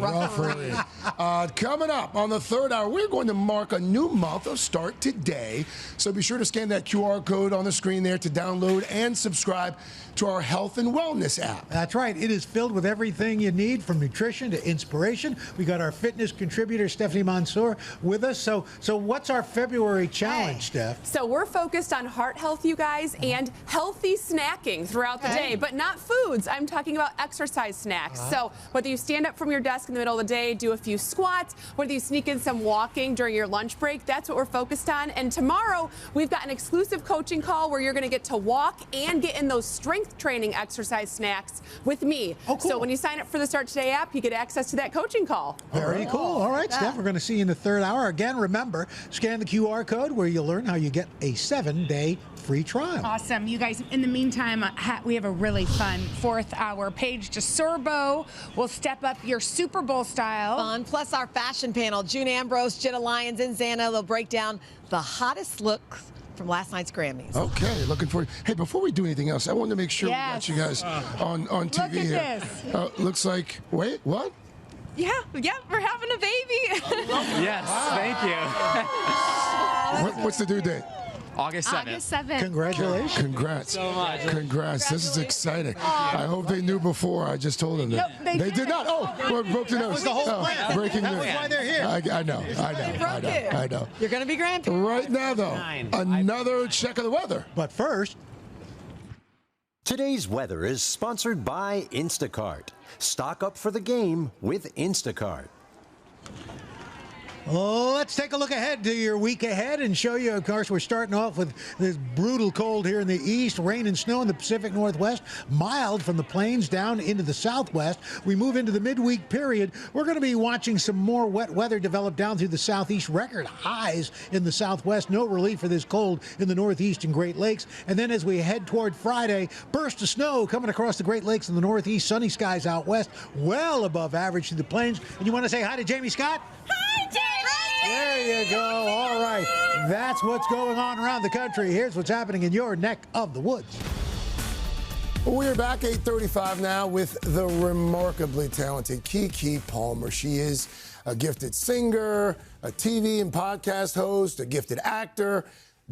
Speaker 2: Coming up on the third hour, we're going to mark a new month of Start Today. So be sure to scan that QR code on the screen there to download and subscribe to our health and wellness app.
Speaker 13: That's right. It is filled with everything you need, from nutrition to inspiration. We got our fitness contributor, Stephanie Mansour, with us. So what's our February challenge, Steph?
Speaker 30: So we're focused on heart health, you guys, and healthy snacking throughout the day, but not foods. I'm talking about exercise snacks. So whether you stand up from your desk in the middle of the day, do a few squats, whether you sneak in some walking during your lunch break, that's what we're focused on. And tomorrow, we've got an exclusive coaching call where you're going to get to walk and get in those strength training exercise snacks with me. Oh, cool. So when you sign up for the Start Today app, you get access to that coaching call.
Speaker 13: Very cool. All right, Steph, we're going to see you in the third hour. Again, remember, scan the QR code where you'll learn how you get a 7-day free trial.
Speaker 11: Awesome. You guys, in the meantime, we have a really fun fourth hour. Paige DeSorbo will step up your Super Bowl style.
Speaker 26: Fun. Plus our fashion panel, June Ambrose, Jenna Lyons, and Xana. They'll break down the hottest looks from last night's Grammys.
Speaker 2: Okay, looking forward. Hey, before we do anything else, I wanted to make sure we got you guys on TV
Speaker 11: Look at
Speaker 2: here.
Speaker 11: this.
Speaker 2: Looks like, wait, what?
Speaker 11: Yeah, we're having a baby.
Speaker 31: Yes, thank you.
Speaker 2: What's the due date?
Speaker 1: August 7th.
Speaker 17: August 7th.
Speaker 13: Congratulations.
Speaker 2: Congrats.
Speaker 1: So much.
Speaker 2: Congrats. This is exciting. I hope they knew before. I just told them that.
Speaker 1: Nope,
Speaker 2: they did not. Oh, well, broke the news.
Speaker 29: That was the whole plan.
Speaker 2: Breaking
Speaker 29: That
Speaker 2: news.
Speaker 29: was why they're here.
Speaker 2: I know. I know.
Speaker 26: You're going to be grandparents.
Speaker 2: Right now, though, another check of the weather.
Speaker 13: But first,
Speaker 3: today's weather is sponsored by Instacart. Stock up for the game with Instacart.
Speaker 13: let's take a look ahead to your week ahead and show you, of course, we're starting off with this brutal cold here in the east, rain and snow in the Pacific Northwest, mild from the plains down into the southwest. We move into the midweek period. We're going to be watching some more wet weather develop down through the southeast, record highs in the southwest, no relief for this cold in the northeast and Great Lakes. And then as we head toward Friday, burst of snow coming across the Great Lakes in the northeast, sunny skies out west, well above average through the plains. And you want to say hi to Jamie Scott?
Speaker 17: Hi, Jamie!
Speaker 13: There you go. All right. That's what's going on around the country. Here's what's happening in your neck of the woods.
Speaker 2: We're back 8:35 now with the remarkably talented Keke Palmer. She is a gifted singer, a TV and podcast host, a gifted actor,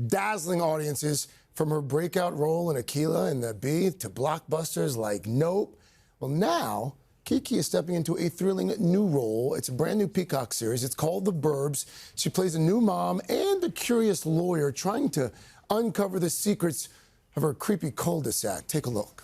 Speaker 2: dazzling audiences from her breakout role in Akeelah and the Bee to blockbusters like Nope. Well, now Keke is stepping into a thrilling new role. It's a brand new Peacock series. It's called The Burbs. She plays a new mom and a curious lawyer trying to uncover the secrets of her creepy cul-de-sac. Take a look.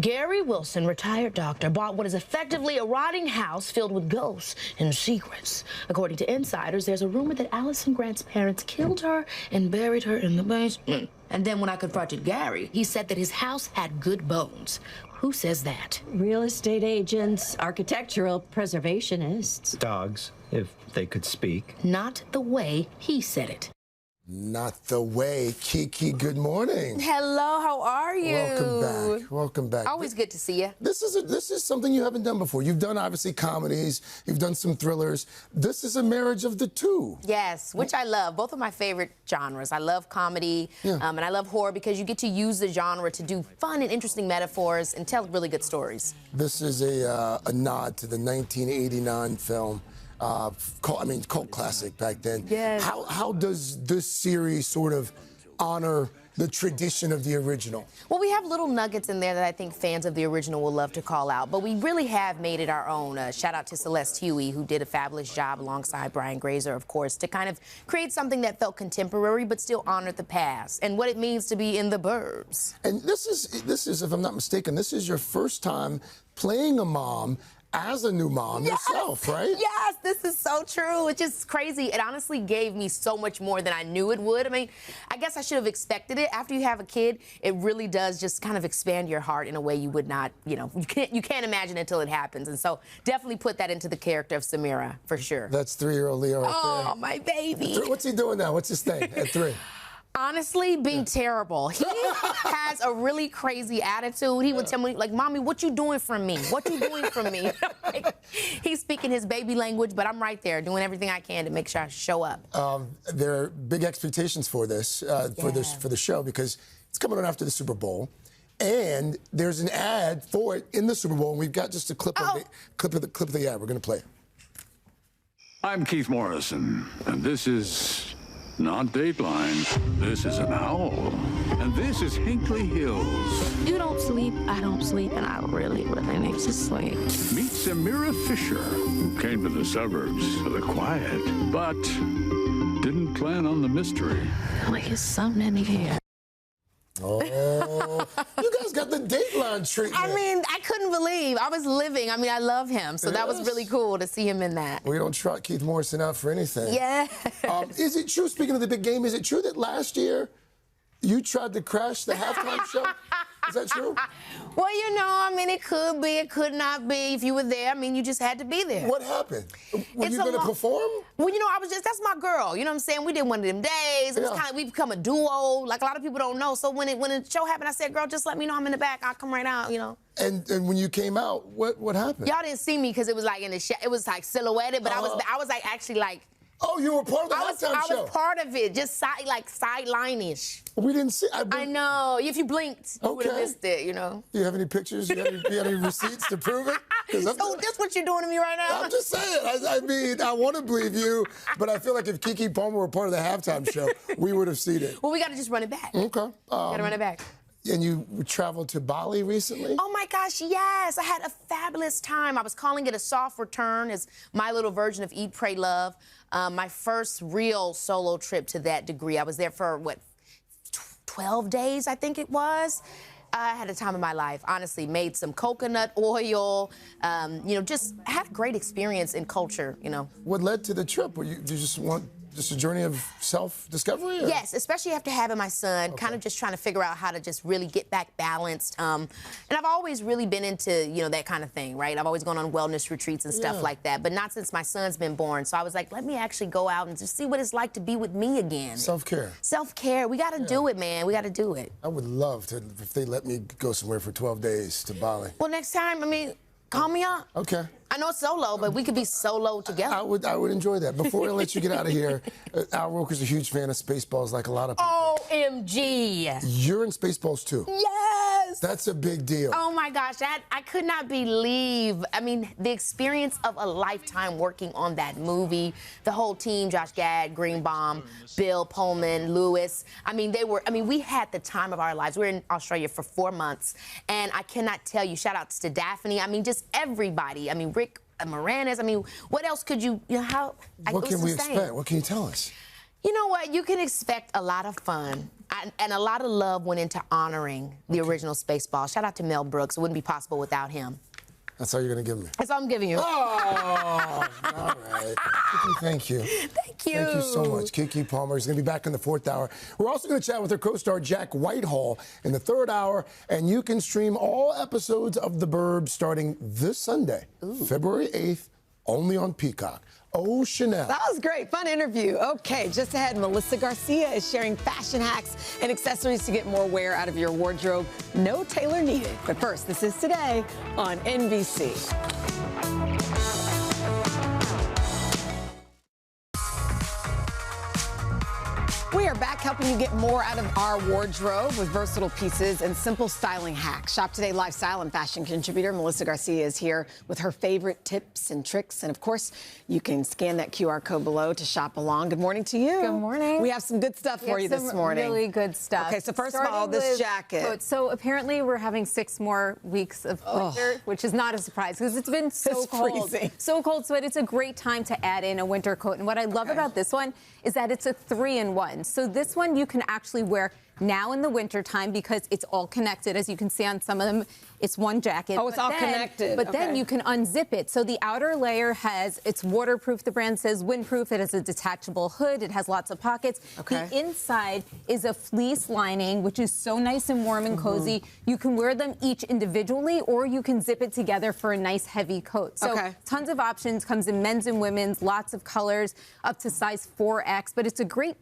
Speaker 4: Gary Wilson, retired doctor, bought what is effectively a rotting house filled with ghosts and secrets. According to insiders, there's a rumor that Allison Grant's parents killed her and buried her in the basement. And then when I confronted Gary, he said that his house had good bones. Who says that?
Speaker 6: Real estate agents, architectural preservationists.
Speaker 3: Dogs, if they could speak.
Speaker 4: Not the way he said it.
Speaker 2: Not the way. Keke, good morning.
Speaker 8: Hello, how are you?
Speaker 2: Welcome back. Welcome back.
Speaker 8: Always good to see you.
Speaker 2: This is something you haven't done before. You've done, obviously, comedies. You've done some thrillers. This is a marriage of the two.
Speaker 8: Yes, which I love. Both of my favorite genres. I love comedy, and I love horror because you get to use the genre to do fun and interesting metaphors and tell really good stories.
Speaker 2: This is a nod to the 1989 film. Cult classic back then.
Speaker 8: Yes.
Speaker 2: How does this series sort of honor the tradition of the original?
Speaker 8: Well, we have little nuggets in there that I think fans of the original will love to call out, but we really have made it our own. Shout out to Celeste Huey, who did a fabulous job alongside Brian Grazer, of course, to kind of create something that felt contemporary but still honored the past and what it means to be in the burbs.
Speaker 2: And this is, if I'm not mistaken, this is your first time playing a mom as a new mom yourself, right?
Speaker 8: Yes, this is so true. It's just crazy. It honestly gave me so much more than I knew it would. I mean, I guess I should have expected it. After you have a kid, it really does just kind of expand your heart in a way you would not, you can't imagine until it happens. And so definitely put that into the character of Samira, for sure.
Speaker 2: That's 3-year-old Leo right there.
Speaker 8: Oh, my baby.
Speaker 2: What's he doing now? What's his thing at 3?
Speaker 8: Honestly, being terrible. He has a really crazy attitude. He would tell me, like, Mommy, what you doing for me? What you doing for me? He's speaking his baby language, but I'm right there doing everything I can to make sure I show up.
Speaker 2: There are big expectations for this, for the show, because it's coming on after the Super Bowl. And there's an ad for it in the Super Bowl, and we've got just a clip of the ad. We're going to play it.
Speaker 9: I'm Keith Morrison, and this is not Dateline. This is an owl. And this is Hinkley Hills.
Speaker 7: You don't sleep, I don't sleep, and I really need to sleep.
Speaker 9: Meet Samira Fisher, who came to the suburbs for the quiet, but didn't plan on the mystery.
Speaker 7: Like it's something in the air.
Speaker 2: Oh, you guys got the Dateline treatment.
Speaker 8: I mean, I couldn't believe. I was living. I mean, I love him. So that was really cool to see him in that.
Speaker 2: We don't trot Keith Morrison out for anything.
Speaker 8: Yeah.
Speaker 2: Is it true, speaking of the big game, is it true that last year you tried to crash the halftime show? Is that true?
Speaker 8: Well, I mean, it could be, it could not be. If you were there, I mean, you just had to be there.
Speaker 2: What happened? Were you going to perform?
Speaker 8: Well, that's my girl. You know what I'm saying? We did one of them days. It was kind of, we become a duo. Like, a lot of people don't know. So when the show happened, I said, girl, just let me know I'm in the back. I'll come right out,
Speaker 2: And when you came out, what happened?
Speaker 8: Y'all didn't see me because it was like it was like silhouetted, but I was like actually like,
Speaker 2: Oh, you were part of the halftime show.
Speaker 8: I was part of it, just sideline-ish.
Speaker 2: We didn't see.
Speaker 8: I know. If you blinked, you would have missed it. You know.
Speaker 2: You have any pictures? You have any receipts to prove it?
Speaker 8: So that's what you're doing to me right now?
Speaker 2: I'm just saying. I mean, I want to believe you, but I feel like if Keke Palmer were part of the halftime show, we would have seen it.
Speaker 8: Well, we got to just run it back.
Speaker 2: Okay.
Speaker 8: Got to run it back.
Speaker 2: And you traveled to Bali recently?
Speaker 8: Oh my gosh, yes. I had a fabulous time. I was calling it a soft return as my little version of Eat, Pray, Love. My first real solo trip to that degree. I was there for, 12 days, I think it was. I had a time of my life, honestly. Made some coconut oil, just had a great experience in culture,
Speaker 2: What led to the trip? Did you just want a journey of self-discovery?
Speaker 8: Yes, especially after having my son, kind of just trying to figure out how to just really get back balanced. And I've always really been into, that kind of thing, right? I've always gone on wellness retreats and stuff like that, but not since my son's been born. So I was like, let me actually go out and just see what it's like to be with me again.
Speaker 2: Self-care.
Speaker 8: Self-care. We got to do it, man. We got to do it.
Speaker 2: I would love to, if they let me go somewhere for 12 days to Bali.
Speaker 8: Well, next time, call me up.
Speaker 2: Okay.
Speaker 8: I know it's solo, but we could be solo together.
Speaker 2: I would enjoy that. Before I let you get out of here, Al Roker's a huge fan of Spaceballs, like a lot of people.
Speaker 8: OMG.
Speaker 2: You're in Spaceballs, too.
Speaker 8: Yes.
Speaker 2: That's a big deal.
Speaker 8: Oh, my gosh. I could not believe, the experience of a lifetime working on that movie. The whole team, Josh Gad, Greenbaum, Bill Pullman, Lewis. We had the time of our lives. We were in Australia for 4 months, and I cannot tell you, shout outs to Daphne. Just everybody. Rick Moranis. What else could you,
Speaker 2: What can we expect? What can you tell us?
Speaker 8: You know what? You can expect a lot of fun. And a lot of love went into honoring the original Spaceballs. Shout out to Mel Brooks. It wouldn't be possible without him.
Speaker 2: That's all you're going to give me?
Speaker 8: That's all I'm giving you.
Speaker 2: Oh, all right. Keke, thank you.
Speaker 8: Thank you.
Speaker 2: Thank you so much. Keke Palmer is going to be back in the 4th hour. We're also going to chat with her co-star Jack Whitehall in the 3rd hour, and you can stream all episodes of The Burbs starting this Sunday, February 8th, only on Peacock. Oh, Chanel.
Speaker 26: That was great. Fun interview. Okay, just ahead, Melissa Garcia is sharing fashion hacks and accessories to get more wear out of your wardrobe. No tailor needed. But first, this is Today on NBC. We are back helping you get more out of our wardrobe with versatile pieces and simple styling hacks. Shop Today lifestyle and fashion contributor Melissa Garcia is here with her favorite tips and tricks. And of course, you can scan that QR code below to shop along. Good morning to you.
Speaker 1: Good morning.
Speaker 26: We have some good stuff for you this morning.
Speaker 1: Really good stuff.
Speaker 26: Okay, so first of all, this jacket.
Speaker 1: So apparently we're having 6 more weeks of winter, which is not a surprise because it's been so cold.
Speaker 26: Freezing.
Speaker 1: So cold, so it's a great time to add in a winter coat. And what I love about this one is that it's a 3-in-1. So this one you can actually wear now in the winter time because it's all connected. As you can see on some of them, it's one jacket.
Speaker 26: Oh, it's all connected.
Speaker 1: But then you can unzip it. So the outer layer it's waterproof. The brand says windproof. It has a detachable hood. It has lots of pockets.
Speaker 26: Okay.
Speaker 1: The inside is a fleece lining, which is so nice and warm and cozy. You can wear them each individually, or you can zip it together for a nice heavy coat. So tons of options. Comes in men's and women's, lots of colors, up to size 4X. But it's a great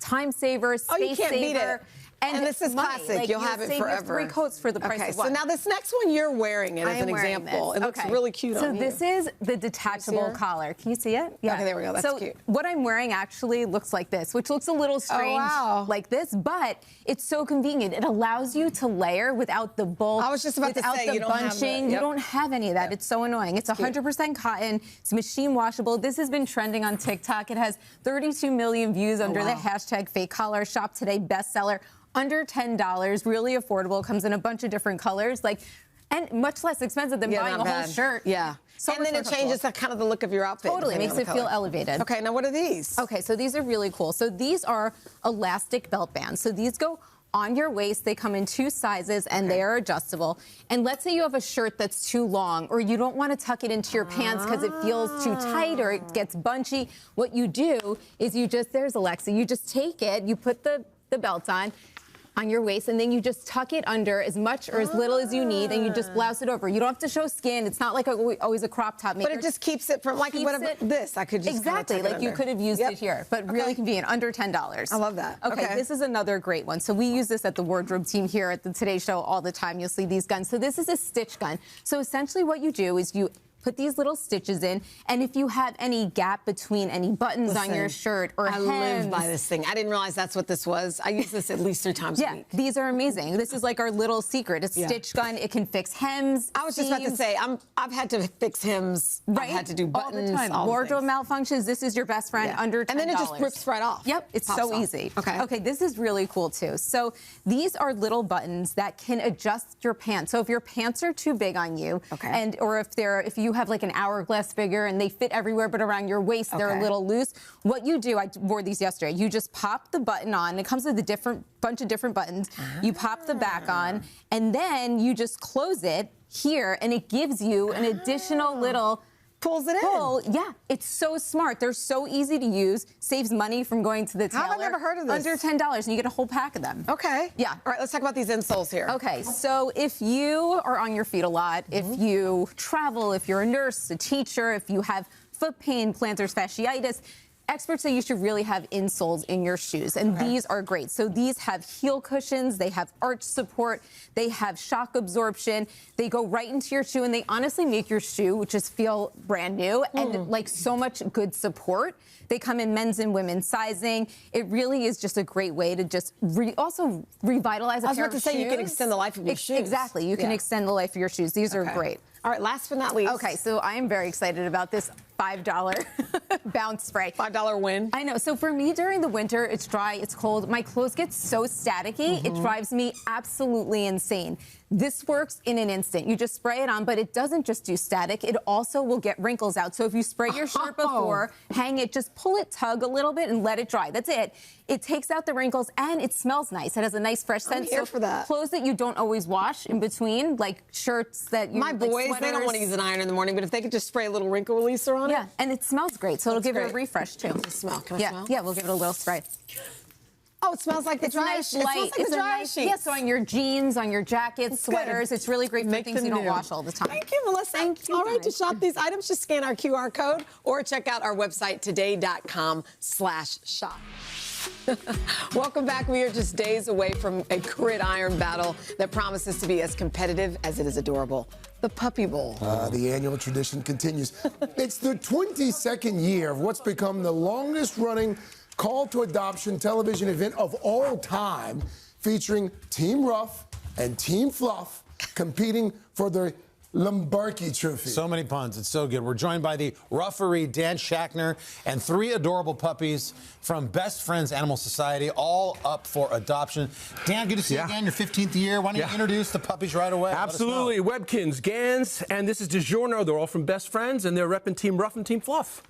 Speaker 1: time saver, space saver.
Speaker 26: Beat it. And this is
Speaker 1: money.
Speaker 26: classic. You'll have it forever.
Speaker 1: 3 coats for the price of one.
Speaker 26: So now this next one, you're wearing it as an example. It looks really cute on you.
Speaker 1: So this is the detachable collar. Can you see it?
Speaker 26: Yeah. Okay, there we go. That's cute.
Speaker 1: What I'm wearing actually looks like this, which looks a little strange like this, but it's so convenient. It allows you to layer without the bulk.
Speaker 26: I was just about to say,
Speaker 1: you don't bunching. You don't have any of that. It's so annoying. It's 100% cotton. It's machine washable. This has been trending on TikTok. It has 32 million views under the hashtag fake collar. Shop Today bestseller. Under $10, really affordable. Comes in a bunch of different colors, and much less expensive than buying a whole shirt.
Speaker 26: Yeah.
Speaker 1: So
Speaker 26: and then it changes kind of the look of your outfit.
Speaker 1: Totally, makes it feel elevated.
Speaker 26: Okay, now what are these?
Speaker 1: Okay, so these are really cool. So these are elastic belt bands. So these go on your waist. They come in 2 sizes, and they are adjustable. And let's say you have a shirt that's too long, or you don't want to tuck it into your pants because it feels too tight or it gets bunchy. What you do is there's Alexa, you just take it, you put the belt on your waist, and then you just tuck it under as much or as little as you need, and you just blouse it over. You don't have to show skin. It's not like always a crop top maker.
Speaker 26: But it just keeps it from this. I could just
Speaker 1: exactly like you could have used it here, but really convenient, under $10.
Speaker 26: I love that.
Speaker 1: Okay, this is another great one. So we use this at the wardrobe team here at the Today Show all the time. You'll see these guns. So this is a stitch gun. So essentially, what you do is you put these little stitches in, and if you have any gap between any buttons on your shirt or
Speaker 26: I live by this thing. I didn't realize that's what this was. I use this at least 3 times a week.
Speaker 1: These are amazing. This is like our little secret. It's a stitch gun. It can fix hems.
Speaker 26: I was just about to say, I've had to fix hems.
Speaker 1: Right?
Speaker 26: I've had to do buttons.
Speaker 1: All the time. Wardrobe malfunctions. This is your best friend under $10.
Speaker 26: And then it just rips right off.
Speaker 1: Yep. It's
Speaker 26: Pops
Speaker 1: so
Speaker 26: off.
Speaker 1: easy.
Speaker 26: Okay.
Speaker 1: Okay. This is really cool too. So these are little buttons that can adjust your pants. So if your pants are too big on you, and or if you have like an hourglass figure and they fit everywhere but around your waist, they're a little loose. What you do, I wore these yesterday. You just pop the button on. It comes with a bunch of different buttons. You pop the back on, and then you just close it here, and it gives you an additional little
Speaker 26: pulls it
Speaker 1: in. Yeah, it's so smart. They're so easy to use. Saves money from going to the tailor.
Speaker 26: How have I never heard of this?
Speaker 1: Under $10, and you get a whole pack of them.
Speaker 26: Okay.
Speaker 1: Yeah.
Speaker 26: All right, let's talk about these insoles here.
Speaker 1: Okay, so if you are on your feet a lot, if you travel, if you're a nurse, a teacher, if you have foot pain, plantar fasciitis, experts say you should really have insoles in your shoes, and these are great. So these have heel cushions, they have arch support, they have shock absorption, they go right into your shoe, and they honestly make your shoe just feel brand new and like so much good support. They come in men's and women's sizing. It really is just a great way to just also revitalize a pair of shoes.
Speaker 26: I was about to say you can extend the life of your shoes.
Speaker 1: Exactly, you can extend the life of your shoes. These are great.
Speaker 26: All right, last but not least.
Speaker 1: Okay, so I am very excited about this $5 bounce spray.
Speaker 26: $5 win.
Speaker 1: I know. So for me, during the winter, it's dry, it's cold. My clothes get so staticky, it drives me absolutely insane. This works in an instant. You just spray it on, but it doesn't just do static. It also will get wrinkles out. So if you spray your shirt before, hang it, just pull it, tug a little bit, and let it dry. That's it. It takes out the wrinkles, and it smells nice. It has a nice, fresh scent.
Speaker 26: I'm here for that.
Speaker 1: Clothes that you don't always wash in between, like shirts that you
Speaker 26: My boys, they don't want to use an iron in the morning, but if they could just spray a little wrinkle releaser on it.
Speaker 1: Yeah, and it smells great, so it'll give it a refresh, too.
Speaker 26: Can I smell? Can I smell?
Speaker 1: Yeah, we'll give it a little spray.
Speaker 26: Oh, it smells like the dryer
Speaker 1: nice,
Speaker 26: sheets.
Speaker 1: light.
Speaker 26: It smells like
Speaker 1: It's
Speaker 26: the
Speaker 1: a
Speaker 26: dryer
Speaker 1: nice,
Speaker 26: sheets.
Speaker 1: yeah, so on your jeans, on your jackets, sweaters, it's really great for
Speaker 26: Make
Speaker 1: things you
Speaker 26: them
Speaker 1: don't
Speaker 26: new.
Speaker 1: wash all the time.
Speaker 26: Thank you, Melissa.
Speaker 1: Thank you,
Speaker 26: All right, to
Speaker 1: guys.
Speaker 26: shop these items, just scan our QR code or check out our website, today.com/shop. Welcome back. We are just days away from a gridiron battle that promises to be as competitive as it is adorable. The Puppy Bowl.
Speaker 2: The annual tradition continues. It's the 22nd year of what's become the longest-running call to adoption television event of all time, featuring Team Rough and Team Fluff competing for the Lombardi Trophy.
Speaker 22: So many puns. It's so good. We're joined by the Ruffery, Dan Schachner, and 3 adorable puppies from Best Friends Animal Society, all up for adoption. Dan, good to see you again. Your 15th year. Why don't you introduce the puppies right away?
Speaker 5: Absolutely. Webkins, Gans, and this is DiGiorno. They're all from Best Friends, and they're repping Team Rough and Team Fluff.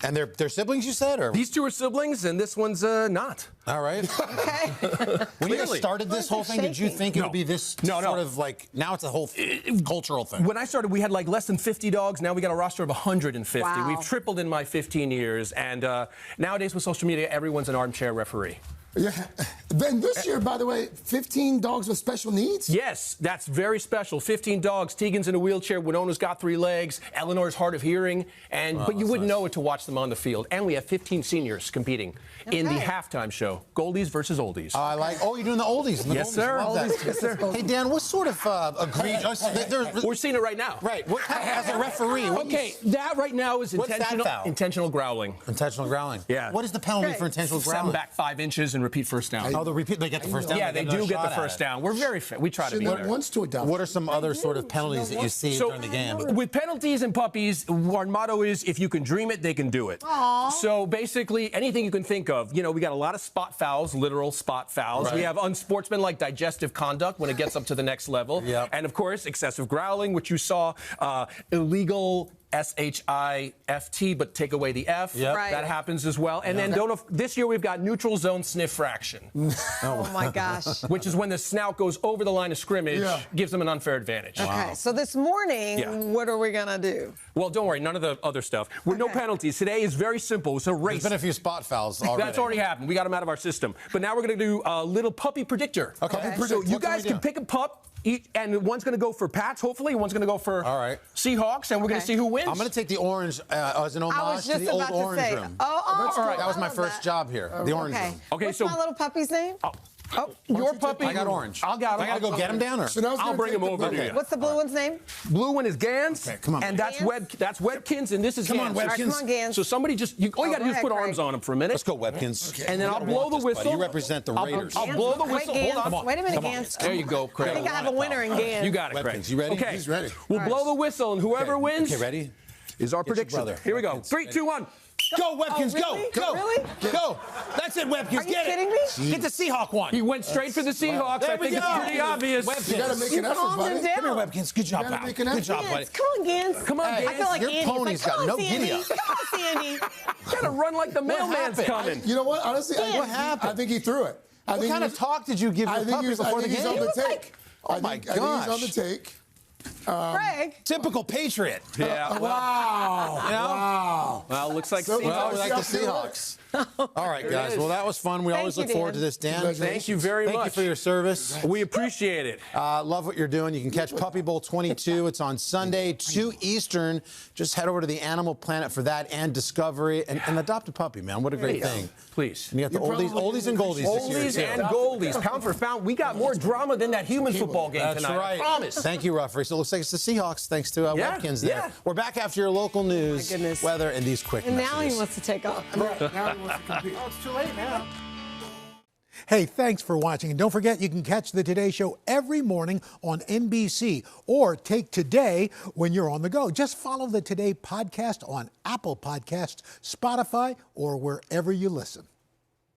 Speaker 22: And they're siblings, you said? Or
Speaker 5: These 2 are siblings, and this one's not.
Speaker 22: All right. When you started this whole thing, did you think it would be this sort of like, now it's a whole cultural thing?
Speaker 5: When I started, we had like less than 50 dogs. Now we got a roster of 150.
Speaker 26: Wow.
Speaker 5: We've tripled in my 15 years. And nowadays with social media, everyone's an armchair referee.
Speaker 2: Yeah. Then this year, by the way, 15 dogs with special needs?
Speaker 5: Yes, that's very special. 15 dogs. Tegan's in a wheelchair. Winona's got 3 legs. Eleanor's hard of hearing. But you wouldn't know it to watch them on the field. And we have 15 seniors competing in the halftime show, Goldies versus Oldies.
Speaker 22: I like. Oh, you're doing the oldies. And the
Speaker 5: Yes,
Speaker 22: goldies.
Speaker 5: sir.
Speaker 22: Love that.
Speaker 5: Oldies, yes, sir.
Speaker 22: Hey, Dan, what sort of egregious?
Speaker 5: We're seeing it right now.
Speaker 22: Right. What, as a referee.
Speaker 5: That right now is
Speaker 22: What's that
Speaker 5: intentional.
Speaker 22: foul?
Speaker 5: Intentional growling.
Speaker 22: Intentional growling.
Speaker 5: Yeah.
Speaker 22: What is the penalty for intentional growling?
Speaker 5: Send back 5 inches and repeat first down.
Speaker 22: Oh, the repeat. They get the first down.
Speaker 5: Yeah, they do get the first down. We're very fit. We try to be there.
Speaker 22: What are some other sort of penalties that you see during the game?
Speaker 5: With penalties and puppies, our motto is if you can dream it, they can do it.
Speaker 26: Aww.
Speaker 5: So basically, anything you can think of. You know, we got a lot of spot fouls, literal spot fouls.
Speaker 22: Right.
Speaker 5: We have unsportsmanlike digestive conduct when it gets up to the next level.
Speaker 22: Yep.
Speaker 5: And of course, excessive growling, which you saw, illegal SHIFT, but take away the F.
Speaker 22: Yep.
Speaker 26: Right.
Speaker 5: That happens as well. And then this year we've got neutral zone sniff fraction.
Speaker 26: Oh, my gosh.
Speaker 5: Which is when the snout goes over the line of scrimmage, gives them an unfair advantage.
Speaker 26: Okay, so this morning, what are we going to do?
Speaker 5: Well, don't worry, none of the other stuff. With no penalties. Today is very simple. It's a race.
Speaker 22: There's been a few spot fouls already.
Speaker 5: That's already happened. We got them out of our system. But now we're going to do a little puppy predictor.
Speaker 22: Okay.
Speaker 5: So you guys can pick a pup. And one's going to go for Pats, hopefully. One's going to go for Seahawks, and we're going to see who wins.
Speaker 22: I'm going to take the orange as an homage to the old orange room.
Speaker 26: Oh,
Speaker 22: That was my first job here, the orange room.
Speaker 26: What's my little puppy's name? Oh,
Speaker 5: Your puppy.
Speaker 22: I got orange.
Speaker 5: I got him.
Speaker 22: I gotta go get him down, or
Speaker 2: So now it's
Speaker 5: I'll
Speaker 2: gonna
Speaker 5: bring
Speaker 2: take
Speaker 5: him
Speaker 2: the
Speaker 5: over
Speaker 2: blue.
Speaker 5: to you.
Speaker 26: What's the blue one's name?
Speaker 5: Blue one is Gans.
Speaker 22: Okay, come on.
Speaker 5: And that's Webkins, and this is
Speaker 22: Come on,
Speaker 5: Gans.
Speaker 22: Webkins.
Speaker 26: All right, come on, Gans.
Speaker 5: So somebody just, all you got to do is
Speaker 26: go
Speaker 5: put
Speaker 26: ahead,
Speaker 5: arms
Speaker 26: Craig.
Speaker 5: on him for a minute.
Speaker 22: Let's go, Webkins.
Speaker 2: Okay.
Speaker 5: And then I'll
Speaker 22: You
Speaker 5: blow the
Speaker 22: want this, buddy.
Speaker 5: whistle.
Speaker 22: You represent the Raiders.
Speaker 5: I'll blow the whistle.
Speaker 26: Wait,
Speaker 5: Hold on.
Speaker 26: Gans. Wait a minute,
Speaker 22: Come on.
Speaker 26: Gans.
Speaker 5: There you go, Craig.
Speaker 26: I think I have a winner in Gans.
Speaker 5: You got it, Craig.
Speaker 22: Webkins, you ready?
Speaker 5: Okay.
Speaker 2: He's ready.
Speaker 5: We'll blow the whistle, and whoever wins
Speaker 22: Okay, ready?
Speaker 5: is our
Speaker 22: Get your
Speaker 5: prediction.
Speaker 22: brother.
Speaker 5: Here we go.
Speaker 22: Webkins.
Speaker 5: 3, 2, 1.
Speaker 22: Go, Webkins,
Speaker 26: really?
Speaker 22: go.
Speaker 26: Really?
Speaker 22: Go. That's it, Webkins.
Speaker 26: Are you
Speaker 22: Get
Speaker 26: kidding
Speaker 22: it.
Speaker 26: me?
Speaker 22: Get the Seahawk one.
Speaker 5: He went straight for the Seahawks.
Speaker 22: There
Speaker 5: I
Speaker 22: we
Speaker 5: think
Speaker 22: go.
Speaker 5: it's pretty obvious.
Speaker 22: Webkins.
Speaker 2: You got to make an effort,
Speaker 26: calmed
Speaker 2: buddy.
Speaker 26: him down.
Speaker 22: Come here, Webkins. Good job,
Speaker 2: You gotta
Speaker 22: pal.
Speaker 2: make an
Speaker 22: Good
Speaker 2: effort.
Speaker 22: job, buddy.
Speaker 26: Gans, come on, Gans.
Speaker 5: Come on,
Speaker 22: Hey,
Speaker 5: Gans.
Speaker 26: I feel like
Speaker 22: your
Speaker 26: Andy. It's
Speaker 22: pony's
Speaker 26: like,
Speaker 22: got
Speaker 26: come
Speaker 22: no
Speaker 26: on, Sandy.
Speaker 22: giddy up.
Speaker 26: Come on, Sandy.
Speaker 5: You got to run like the mailman's
Speaker 22: happened?
Speaker 5: coming.
Speaker 2: You know what? Honestly,
Speaker 22: What happened?
Speaker 2: I think he threw it.
Speaker 22: What kind of talk did you give your puppy before the
Speaker 2: he's on
Speaker 22: game?
Speaker 2: the take.
Speaker 22: Oh, my
Speaker 2: I think he's on
Speaker 22: gosh.
Speaker 2: the take.
Speaker 26: Craig.
Speaker 22: Typical Patriot.
Speaker 5: Yeah.
Speaker 2: Wow.
Speaker 22: You know?
Speaker 2: Wow.
Speaker 5: Well, looks like
Speaker 2: So-
Speaker 22: Well, we like the
Speaker 2: Seahawks.
Speaker 22: Seahawks. All right, guys.
Speaker 5: is.
Speaker 22: Well, that was fun. We
Speaker 26: Thank
Speaker 22: always
Speaker 26: you,
Speaker 22: look forward
Speaker 26: Dan.
Speaker 22: to this, Dan.
Speaker 2: Congratulations.
Speaker 5: Thank you very
Speaker 22: Thank
Speaker 5: much.
Speaker 22: you for your service.
Speaker 5: We appreciate it.
Speaker 22: Love what you're doing. You can catch Puppy Bowl 22. It's on Sunday, 2 Eastern. Just head over to the Animal Planet for that and Discovery and adopt a puppy, man. What a great thing.
Speaker 5: Please.
Speaker 22: And you got the oldies and goldies this year,
Speaker 5: Oldies
Speaker 22: too.
Speaker 5: and goldies, pound for pound. We got more drama than that human football game
Speaker 22: That's
Speaker 5: tonight.
Speaker 22: right.
Speaker 5: I promise.
Speaker 22: Thank you, referee. So it looks like it's the Seahawks, thanks to
Speaker 5: Yeah,
Speaker 22: Webkins there.
Speaker 5: yeah.
Speaker 22: We're back after your local news,
Speaker 26: goodness.
Speaker 22: weather, and these quick
Speaker 26: And now
Speaker 22: messages.
Speaker 26: he wants to take off.
Speaker 2: Now he wants to compete.
Speaker 22: Oh, it's too late now.
Speaker 13: Hey, thanks for watching. And don't forget, you can catch the Today Show every morning on NBC or take Today when you're on the go. Just follow the Today podcast on Apple Podcasts, Spotify, or wherever you listen.